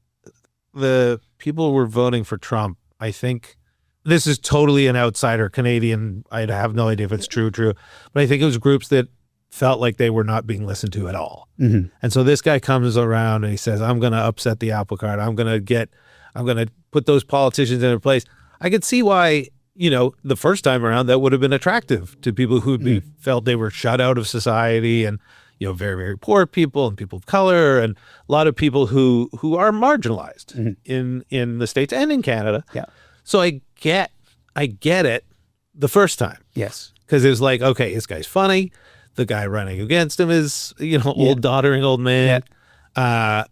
the people were voting for Trump, I think this is totally an outsider Canadian. I have no idea if it's true, but I think it was groups that felt like they were not being listened to at all. Mm-hmm. And so this guy comes around and he says, I'm going to upset the apple cart. I'm going to put those politicians in their place. I could see why, the first time around that would have been attractive to people who felt they were shut out of society, and, very, very poor people and people of color and a lot of people who are marginalized in the States and in Canada. Yeah. So I get it the first time. Yes. Because it was like, okay, this guy's funny. The guy running against him is, old doddering old man. Yeah.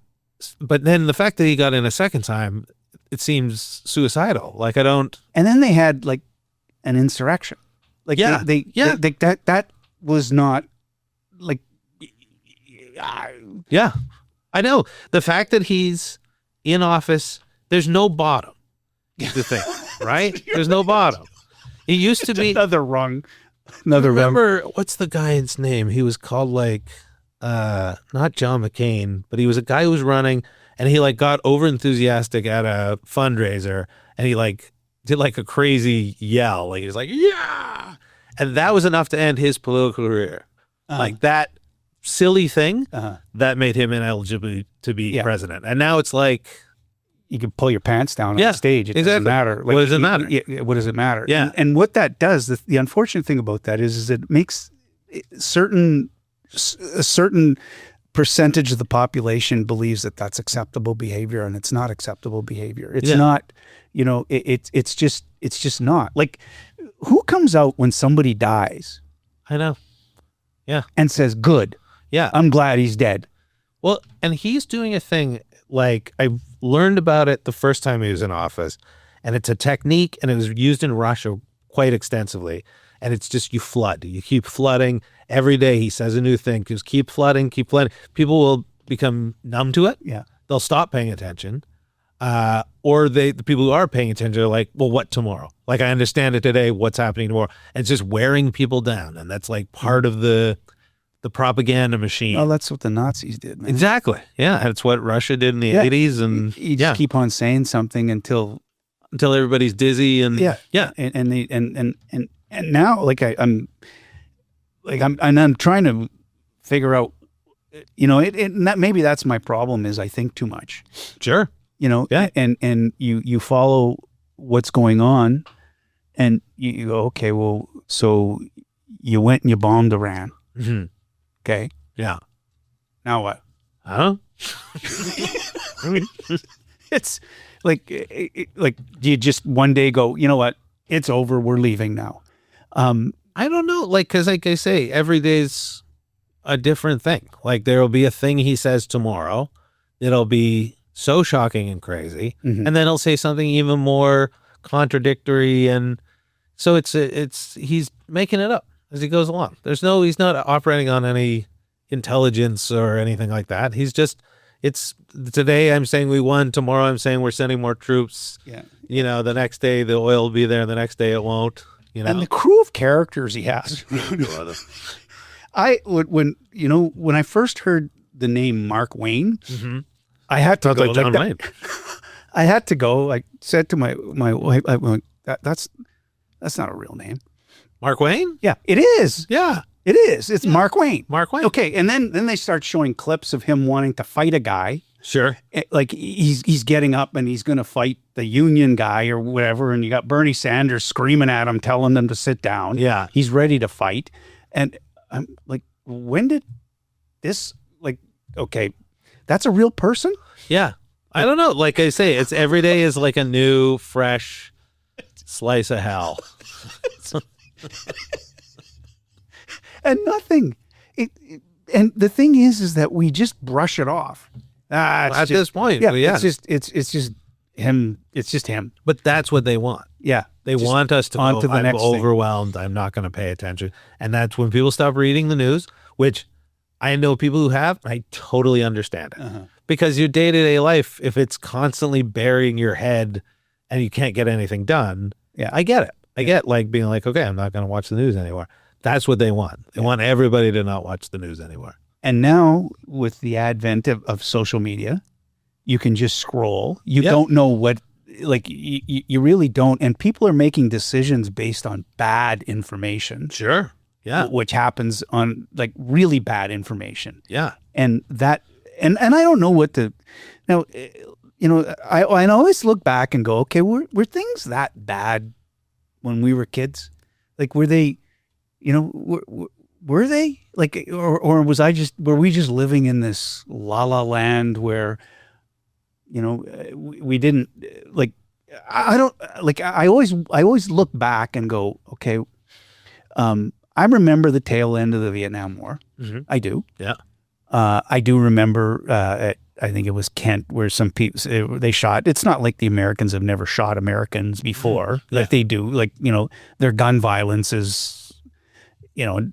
But then the fact that he got in a second time, it seems suicidal. Like I don't. And then they had an insurrection. That was not like. Yeah, I know. The fact that he's in office, there's no bottom. Is the thing, right? There's no bottom. It used to be another rung. Remember what's the guy's name? He was called not John McCain, but he was a guy who was running, and he got over enthusiastic at a fundraiser, and he did a crazy yell, he was like, yeah, and that was enough to end his political career. That silly thing that made him ineligible to be president, and now it's like. You can pull your pants down on stage. It doesn't matter. What does it matter? What does it matter? Yeah. And what that does, the unfortunate thing about that is it makes a certain percentage of the population believes that that's acceptable behavior, and it's not acceptable behavior. It's not, it's just not. Like, who comes out when somebody dies? I know. Yeah. And says, good. Yeah. I'm glad he's dead. Well, and he's doing a thing I learned about it the first time he was in office, and it's a technique, and it was used in Russia quite extensively. And it's just you keep flooding every day. He says a new thing, just keep flooding. People will become numb to it. Yeah, they'll stop paying attention, or the people who are paying attention are like, well, what tomorrow? I understand it today. What's happening tomorrow? And it's just wearing people down, and that's part of the the propaganda machine. Well, that's what the Nazis did, man. Exactly. Yeah, that's what Russia did in the 80s, and you just keep on saying something until everybody's dizzy, and and now like I'm trying to figure out, and that maybe that's my problem is I think too much. Sure. And you follow what's going on, and you go, okay, well, so you went and you bombed Iran. Mm-hmm. Okay. Yeah. Now what? Huh? It's like do you just one day go, you know what? It's over. We're leaving now. I don't know. Because like I say, every day's a different thing. Like there'll be a thing he says tomorrow. It'll be so shocking and crazy. Mm-hmm. And then he'll say something even more contradictory. And so he's making it up as he goes along. He's not operating on any intelligence or anything like that. He's just, today I'm saying we won. Tomorrow I'm saying we're sending more troops. Yeah. The next day the oil will be there. The next day it won't. And the crew of characters he has. When I first heard the name Mark Wayne, mm-hmm. I had to go like John Wayne. I had to go. I said to my wife, that's not a real name. Mark Wayne? Yeah, it is. Yeah, it is. It's Mark Wayne. Mark Wayne. Okay, and then they start showing clips of him wanting to fight a guy. Sure. Like he's getting up and he's going to fight the union guy or whatever, and you got Bernie Sanders screaming at him, telling them to sit down. Yeah, he's ready to fight, and I'm like, when did this? Like, okay, that's a real person. Yeah, I don't know. Like I say, it's every day is like a new, fresh slice of hell. And nothing. And the thing is that we just brush it off. At this point, yeah, it's just him. It's just him. But that's what they want. Yeah, they want us to on to the I'm next overwhelmed. thing. I'm not going to pay attention, and that's when people stop reading the news. Which I know people who have. I totally understand it because your day-to-day life, if it's constantly burying your head and you can't get anything done, I get it. I get like being like, okay, I'm not going to watch the news anymore. That's what they want. They want everybody to not watch the news anymore. And now with the advent of social media, you can just scroll. You don't know what, like you really don't. And people are making decisions based on bad information. Sure. Yeah. Which happens on like really bad information. Yeah. And that, and I don't know what to, now, I always look back and go, okay, were things that bad when we were kids? Like, were they, were they like, or were we just living in this la la land where, we didn't like, I don't like, I always look back and go, okay, I remember the tail end of the Vietnam War. Mm-hmm. I do. Yeah. I do remember, I think it was Kent where some people, they shot, it's not like the Americans have never shot Americans before, like they do, like, their gun violence is,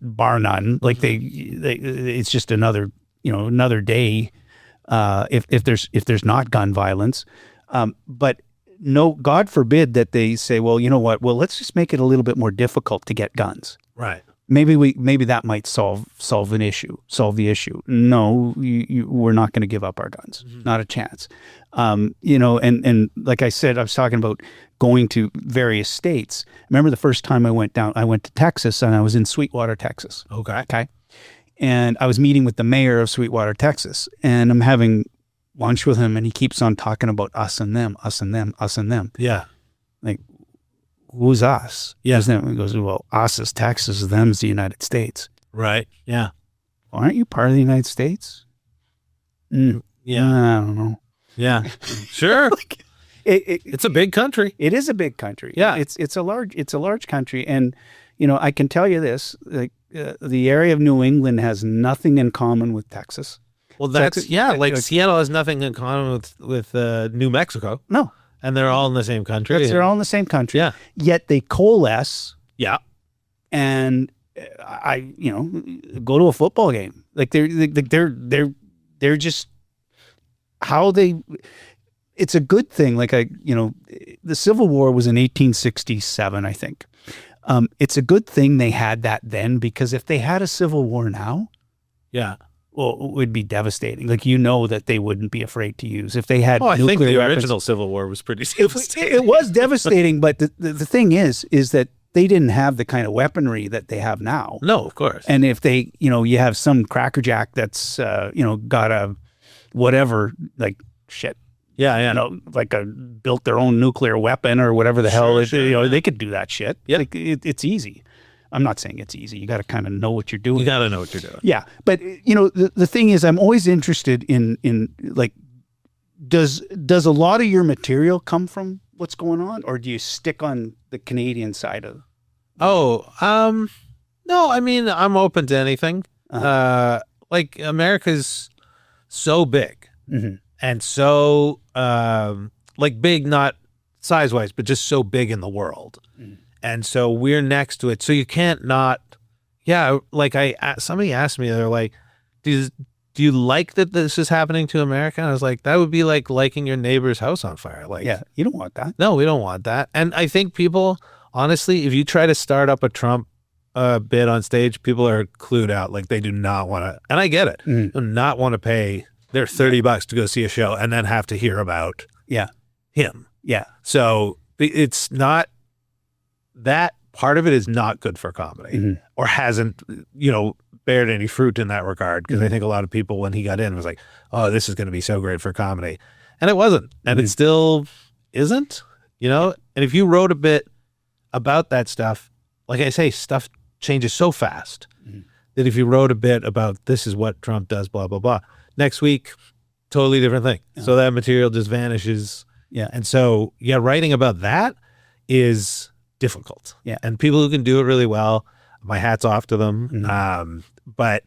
bar none. Like they it's just another day, if there's not gun violence. But no, God forbid that they say, well, you know what? Well, let's just make it a little bit more difficult to get guns. Right. Maybe that might solve the issue. No, we're not going to give up our guns. Mm-hmm. Not a chance. And like I said, I was talking about going to various states. Remember the first time I went to Texas, and I was in Sweetwater, Texas. Okay. And I was meeting with the mayor of Sweetwater, Texas, and I'm having lunch with him, and he keeps on talking about us and them, us and them, us and them. Yeah. Like, who's us? Yeah. He goes, well, us is Texas, them's the United States. Right. Yeah. Well, aren't you part of the United States? Yeah. I don't know. Yeah. Sure. It's a big country. It is a big country. Yeah. It's a large country. And, I can tell you this, like the area of New England has nothing in common with Texas. Well, Seattle has nothing in common with New Mexico. No. And they're all in the same country. They're all in the same country. Yeah. Yet they coalesce. Yeah. And I go to a football game. Like they're just how they. It's a good thing. Like the Civil War was in 1867, I think. It's a good thing they had that then, because if they had a civil war now, Yeah. well, it would be devastating. Like, you know that they wouldn't be afraid to use if they had I nuclear think the weapons. original Civil War was pretty devastating. It was devastating, but the thing is that they didn't have the kind of weaponry that they have now. No, of course. And if they, you have some crackerjack that's, got a whatever, like shit, Yeah. like built their own nuclear weapon or whatever the hell, Sure. they could do that shit. Yeah. Like, it's easy. I'm not saying it's easy. You got to kind of know what you're doing. You got to know what you're doing. Yeah. But, the thing is, I'm always interested in like, does a lot of your material come from what's going on, or do you stick on the Canadian side of? Oh, no, I mean, I'm open to anything. Like, America's so big and so, like, big, not size-wise, but just so big in the world. And so we're next to it. So you can't not, like somebody asked me, they're like, do you like that this is happening to America? And I was like, that would be like liking your neighbor's house on fire. Like, Yeah, you don't want that. no, we don't want that. And I think people, honestly, if you try to start up a Trump bit on stage, people are clued out. Like, they do not want to, and I get it, do not want to pay their $30 to go see a show and then have to hear about him. Yeah. So it's not, that part of it is not good for comedy or hasn't, bared any fruit in that regard. Because I think a lot of people, when he got in, was like, oh, this is going to be so great for comedy. And it wasn't. And it still isn't, And if you wrote a bit about that stuff, like I say, stuff changes so fast that if you wrote a bit about this is what Trump does, blah, blah, blah, next week, totally different thing. So that material just vanishes. Yeah. And so, writing about that is difficult. Yeah. And people who can do it really well, my hat's off to them. But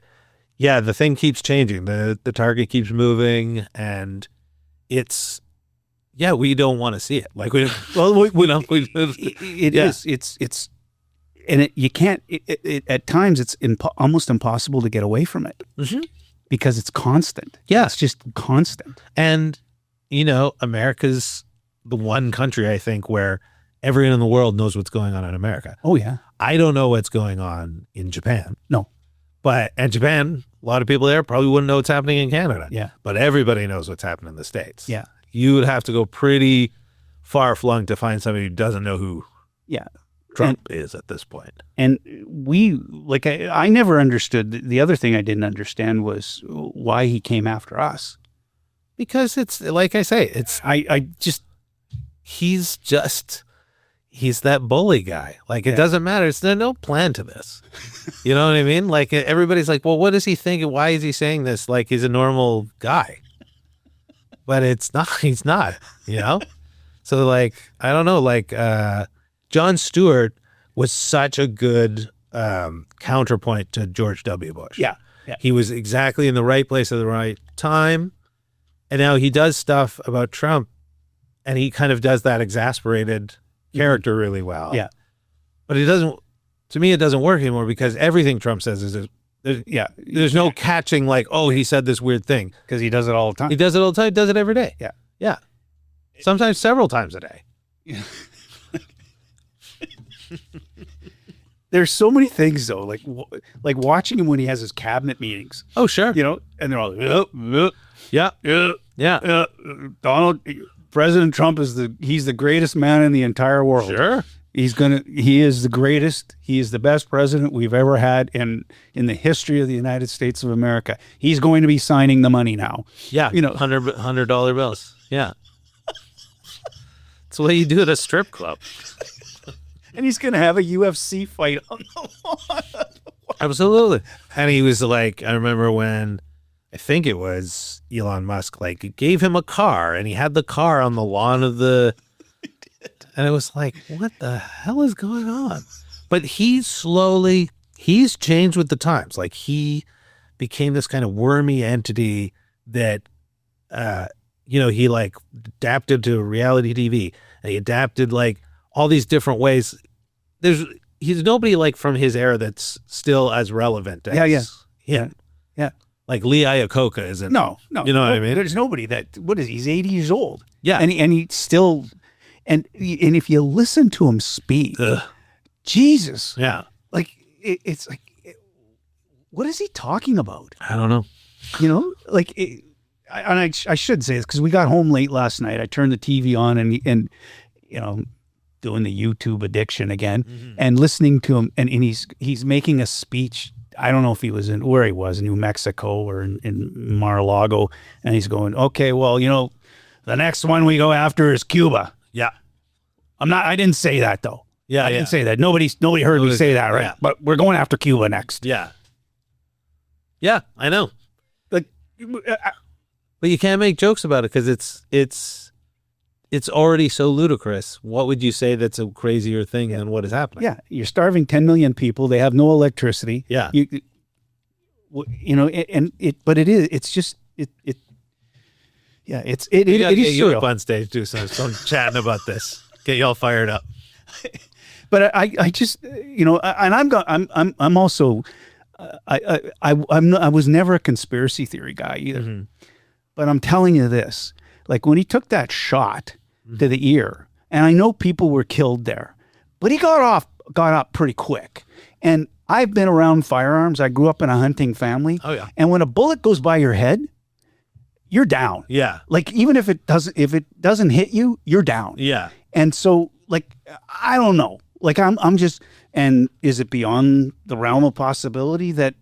the thing keeps changing. The target keeps moving, and it's, we don't want to see it. Like, we don't. It is. It's, and you can't. At times, it's almost impossible to get away from it because it's constant. Yeah, it's just constant. And America's the one country, I think, where everyone in the world knows what's going on in America. Oh yeah. I don't know what's going on in Japan. No. And Japan, a lot of people there probably wouldn't know what's happening in Canada. Yeah. But everybody knows what's happening in the States. Yeah. You would have to go pretty far flung to find somebody who doesn't know who Trump is at this point. And I never understood. The other thing I didn't understand was why he came after us. Because it's, like I say, he's that bully guy. Like, it doesn't matter. There's no plan to this. You know what I mean? Like, everybody's like, well, what does he think? Why is he saying this? Like, he's a normal guy. But it's not, he's not, So, like, I don't know, like, Jon Stewart was such a good counterpoint to George W. Bush. Yeah. He was exactly in the right place at the right time. And now he does stuff about Trump, and he kind of does that exasperated character really well. Yeah. But it doesn't work anymore because everything Trump says is, there's no catching, like, oh, he said this weird thing. Because he does it all the time. He does it all the time. He does it every day. Yeah. Yeah. Sometimes several times a day. There's so many things, though, like watching him when he has his cabinet meetings. Oh, sure. And they're all, Yeah. President Trump he's the greatest man in the entire world. Sure. He is the greatest. He is the best president we've ever had in the history of the United States of America. He's going to be signing the money now. Yeah. $100 bills. Yeah. It's what you do at a strip club. And he's going to have a UFC fight on the lawn. Absolutely. And he was like, I remember when, I think it was Elon Musk, like, gave him a car, and he had the car on the lawn of the, and it was like, what the hell is going on? But he's changed with the times. Like, he became this kind of wormy entity that, he like adapted to reality TV, and he adapted like all these different ways. He's nobody like from his era that's still as relevant as him. Yeah. Like Lee Iacocca isn't. No. You know what I mean? There's nobody he's 80 years old. Yeah. And he still, and if you listen to him speak, Jesus. Yeah. Like, it's like, what is he talking about? I don't know. You know, like, I should say this because we got home late last night. I turned the TV on and you know, doing the YouTube addiction again and listening to him. And he's making a speech. I don't know if he was in New Mexico or in Mar-a-Lago. And he's going, okay, well, you know, the next one we go after is Cuba. Yeah. I didn't say that though. Yeah. I didn't say that. Nobody heard me say that, right? Yeah. But we're going after Cuba next. Yeah. Yeah, I know. Like, but you can't make jokes about it because it's already so ludicrous. What would you say that's a crazier thing than what is happening? Yeah, you're starving 10 million people. They have no electricity. Yeah. You know, but it is. It's just it. Yeah, it is you surreal. up on stage, do some chatting about this. Get y'all fired up. But I just, you know, and I'm also, I was never a conspiracy theory guy either. But I'm telling you this, like when he took that shot to the ear, and I know people were killed there, but he got up pretty quick. And I've been around firearms. I grew up in a hunting family. Oh yeah. And when a bullet goes by your head, you're down. Yeah. Like even if it doesn't hit you, you're down. Yeah. And so like I don't know. Like I'm just, and is it beyond the realm of possibility that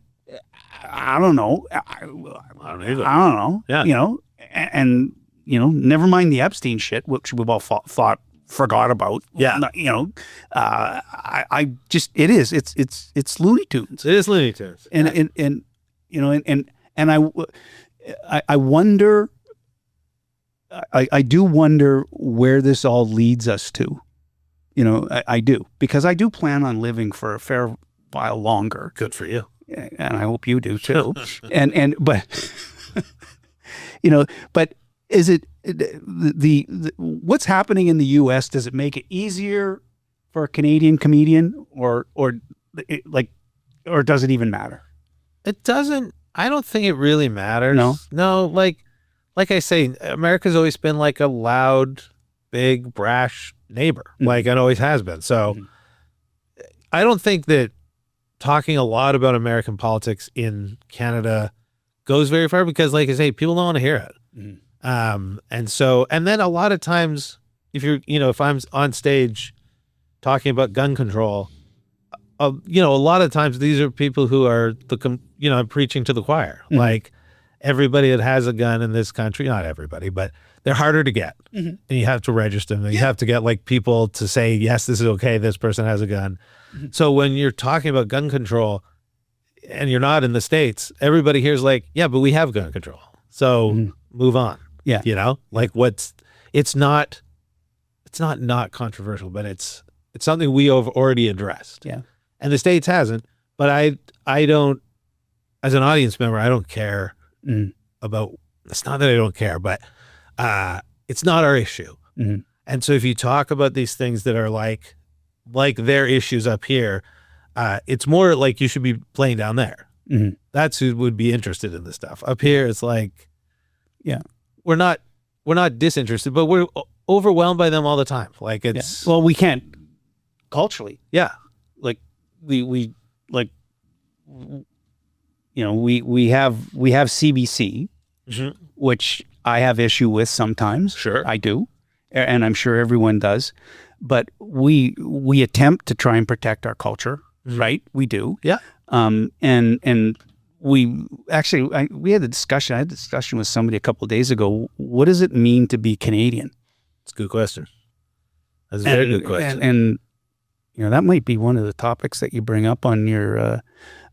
I don't know. I don't either. I don't know. Yeah. You know, and you know, never mind the Epstein shit, which we've all forgot about. Yeah. You know, I just, it's Looney Tunes. It is Looney Tunes. And you know, and I wonder, I do wonder where this all leads us to. You know, I do, because I do plan on living for a fair while longer. Good for you. And I hope you do too. but you know, but is it the what's happening in the U.S.? Does it make it easier for a Canadian comedian, or does it even matter? It doesn't. I don't think it really matters. No. Like I say, America's always been like a loud, big, brash neighbor, like it always has been. So I don't think that talking a lot about American politics in Canada goes very far, because like I say, people don't want to hear it. And then a lot of times if I'm on stage talking about gun control, a lot of times these are people who are I'm preaching to the choir. Like everybody that has a gun in this country, not everybody, but they're harder to get, and you have to register them. You have to get like people to say, yes, this is okay. This person has a gun. So when you're talking about gun control and you're not in the States, everybody here's like, yeah, but we have gun control. So move on. Yeah. You know, like it's not controversial, but it's something we have already addressed. Yeah. And the States hasn't, but I don't, as an audience member, I don't care about, it's not that I don't care, but it's not our issue. And so if you talk about these things that are like their issues up here, it's more like you should be playing down there. That's who would be interested in this stuff. Up here, it's like, yeah, we're not disinterested, but we're overwhelmed by them all the time. Like it's, well, we can't culturally. Yeah. Like we like, you know, we have CBC, which I have issue with sometimes. Sure. I do. And I'm sure everyone does. But we attempt to try and protect our culture, right? We do. Yeah. And we actually, we had a discussion. I had a discussion with somebody a couple of days ago. What does it mean to be Canadian? It's a good question. That's a very good question. And you know, that might be one of the topics that you bring up on your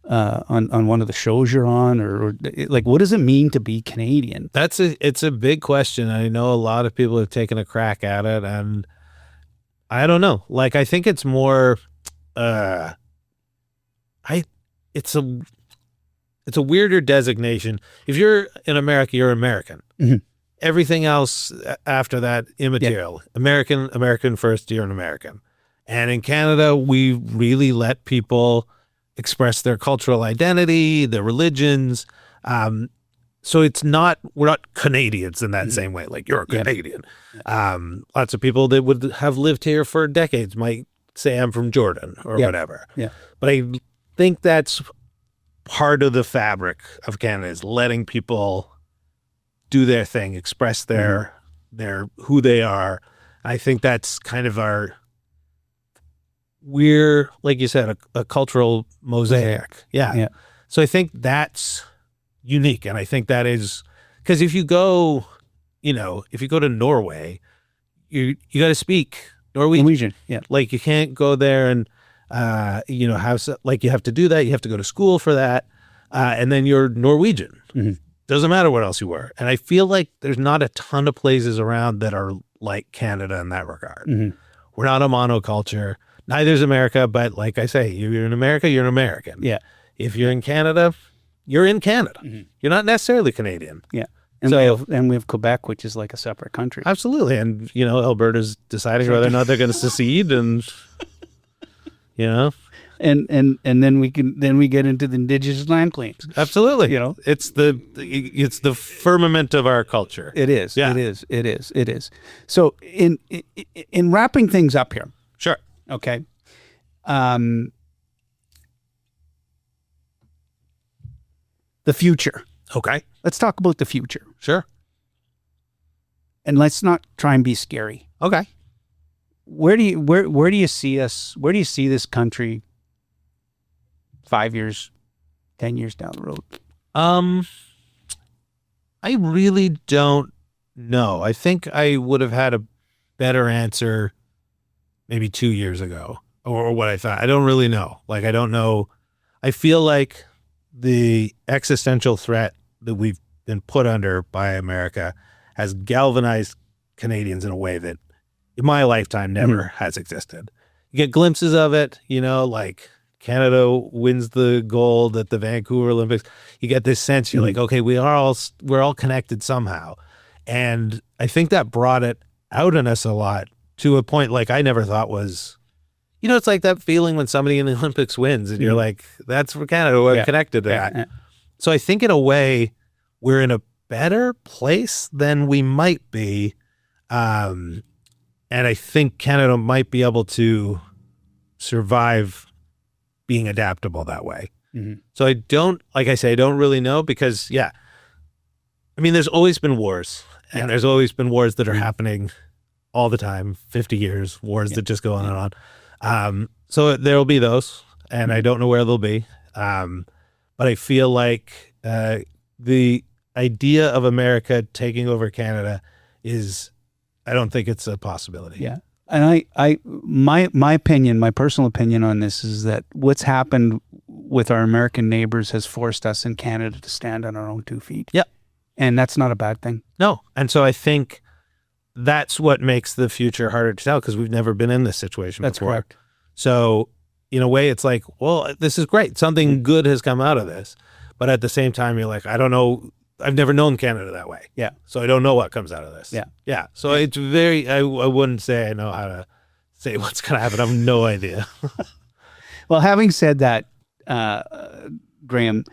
on one of the shows you're on, or like, what does it mean to be Canadian? It's a big question. I know a lot of people have taken a crack at it, and I don't know. Like, I think it's more, it's a weirder designation. If you're in America, you're American. Everything else after that, immaterial. Yeah. American first, you're an American. And in Canada, we really let people express their cultural identity, their religions. So we're not Canadians in that same way. Like, you're a Canadian. Lots of people that would have lived here for decades might say I'm from Jordan or whatever. Yeah. But I think that's part of the fabric of Canada is letting people do their thing, express their who they are. I think that's kind of we're, like you said, a cultural mosaic. Yeah. So I think that's unique. And I think that is, because if you go to Norway, you got to speak Norwegian. Yeah. Like you can't go there and, you have to do that. You have to go to school for that. And then you're Norwegian. Mm-hmm. Doesn't matter what else you were. And I feel like there's not a ton of places around that are like Canada in that regard. Mm-hmm. We're not a monoculture. Neither is America, but like I say, you're in America, you're an American. Yeah. If you're in Canada, you're in Canada. Mm-hmm. You're not necessarily Canadian. Yeah. And we have Quebec, which is like a separate country. Absolutely. And, Alberta's deciding whether or not they're going to secede and, And then we get into the indigenous land claims. Absolutely. It's the firmament of our culture. It is. Yeah. It is. So in wrapping things up here. Sure. Okay. The future. Okay. Let's talk about the future. Sure. And let's not try and be scary. Okay. Where do you see us? Where do you see this country 5 years, 10 years down the road? I really don't know. I think I would have had a better answer maybe 2 years ago, or what I thought. I don't really know. Like, I don't know. I feel like the existential threat that we've been put under by America has galvanized Canadians in a way that in my lifetime never has existed. You get glimpses of it, like Canada wins the gold at the Vancouver Olympics. You get this sense, you're like, okay, we're all connected somehow. And I think that brought it out in us a lot, to a point like I never thought was, it's like that feeling when somebody in the Olympics wins and you're like, that's for Canada, we're connected to that. Yeah. So I think in a way we're in a better place than we might be. And I think Canada might be able to survive being adaptable that way. Mm-hmm. So I don't really know, because there's always been wars, and there's always been wars that are happening all the time, 50 years, wars that just go on and on. So there'll be those, and I don't know where they'll be. But I feel like the idea of America taking over Canada I don't think it's a possibility. Yeah. And my personal opinion on this is that what's happened with our American neighbors has forced us in Canada to stand on our own 2 feet. Yeah. And that's not a bad thing. No. And so I think that's what makes the future harder to tell, because we've never been in this situation before. That's correct. So in a way, it's like, well, this is great. Something good has come out of this. But at the same time, you're like, I don't know. I've never known Canada that way. Yeah. So I don't know what comes out of this. Yeah. Yeah. So it's I wouldn't say I know how to say what's going to happen. I have no idea. Well, having said that, Graham,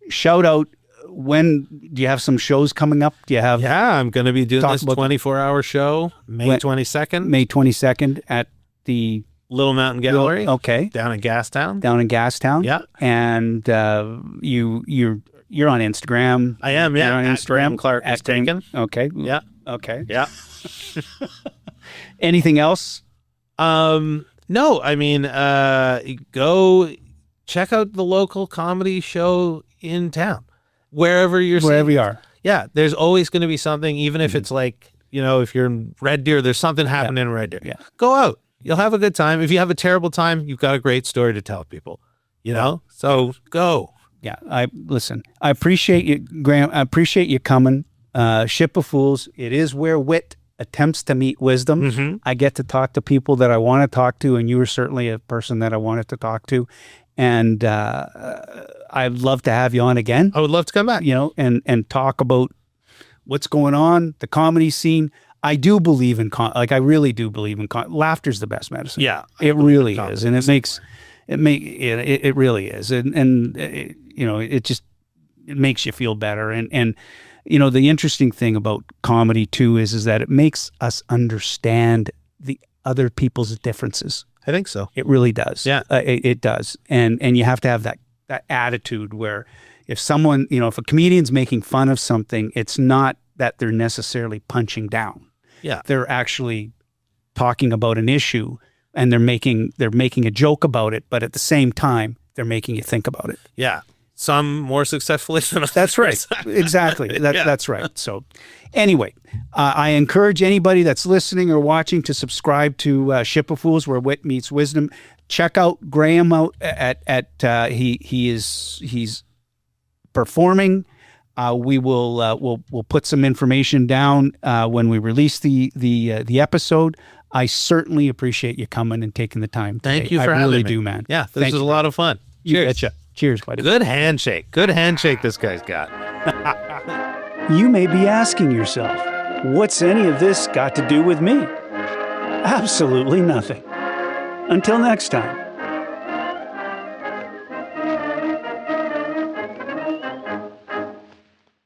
shout out. When do you have some shows coming up? Do you have? Yeah, I'm going to be doing this 24-hour show, May 22nd. May 22nd at the Little Mountain Gallery. Okay. Down in Gastown. Yeah. And you're on Instagram. I am, yeah. You're on Instagram. Clark is taken. Okay. Yeah. Okay. Yeah. Anything else? No, go check out the local comedy show in town. Wherever you are. Yeah. There's always going to be something, even if it's like, if you're in Red Deer, there's something happening in Red Deer. Yeah. Go out. You'll have a good time. If you have a terrible time, you've got a great story to tell people, So go. Yeah, I appreciate you, Graham. I appreciate you coming. Ship of Fools. It is where wit attempts to meet wisdom. Mm-hmm. I get to talk to people that I want to talk to, and you were certainly a person that I wanted to talk to. And I'd love to have you on again. I would love to come back. And talk about what's going on, the comedy scene. I do believe in I really do believe in laughter's the best medicine. Yeah, it really is, and it really is, and it makes you feel better, and the interesting thing about comedy too is that it makes us understand the other people's differences. I think so. It really does. Yeah, it does, and you have to have that that attitude where if someone, if a comedian's making fun of something, it's not that they're necessarily punching down. Yeah. They're actually talking about an issue and they're making a joke about it, but at the same time, they're making you think about it. Yeah. Some more successfully than others. That's right. Exactly. That's right. So anyway, I encourage anybody that's listening or watching to subscribe to Ship of Fools, where wit meets wisdom. Check out Graham out he's performing. We'll put some information down when we release the episode. I certainly appreciate you coming and taking the time today. Thank you for having me. I really do, man. Yeah, this was a lot of fun. You Cheers. betcha. Cheers, buddy. Good handshake. Good handshake this guy's got. You may be asking yourself, what's any of this got to do with me? Absolutely nothing. Until next time.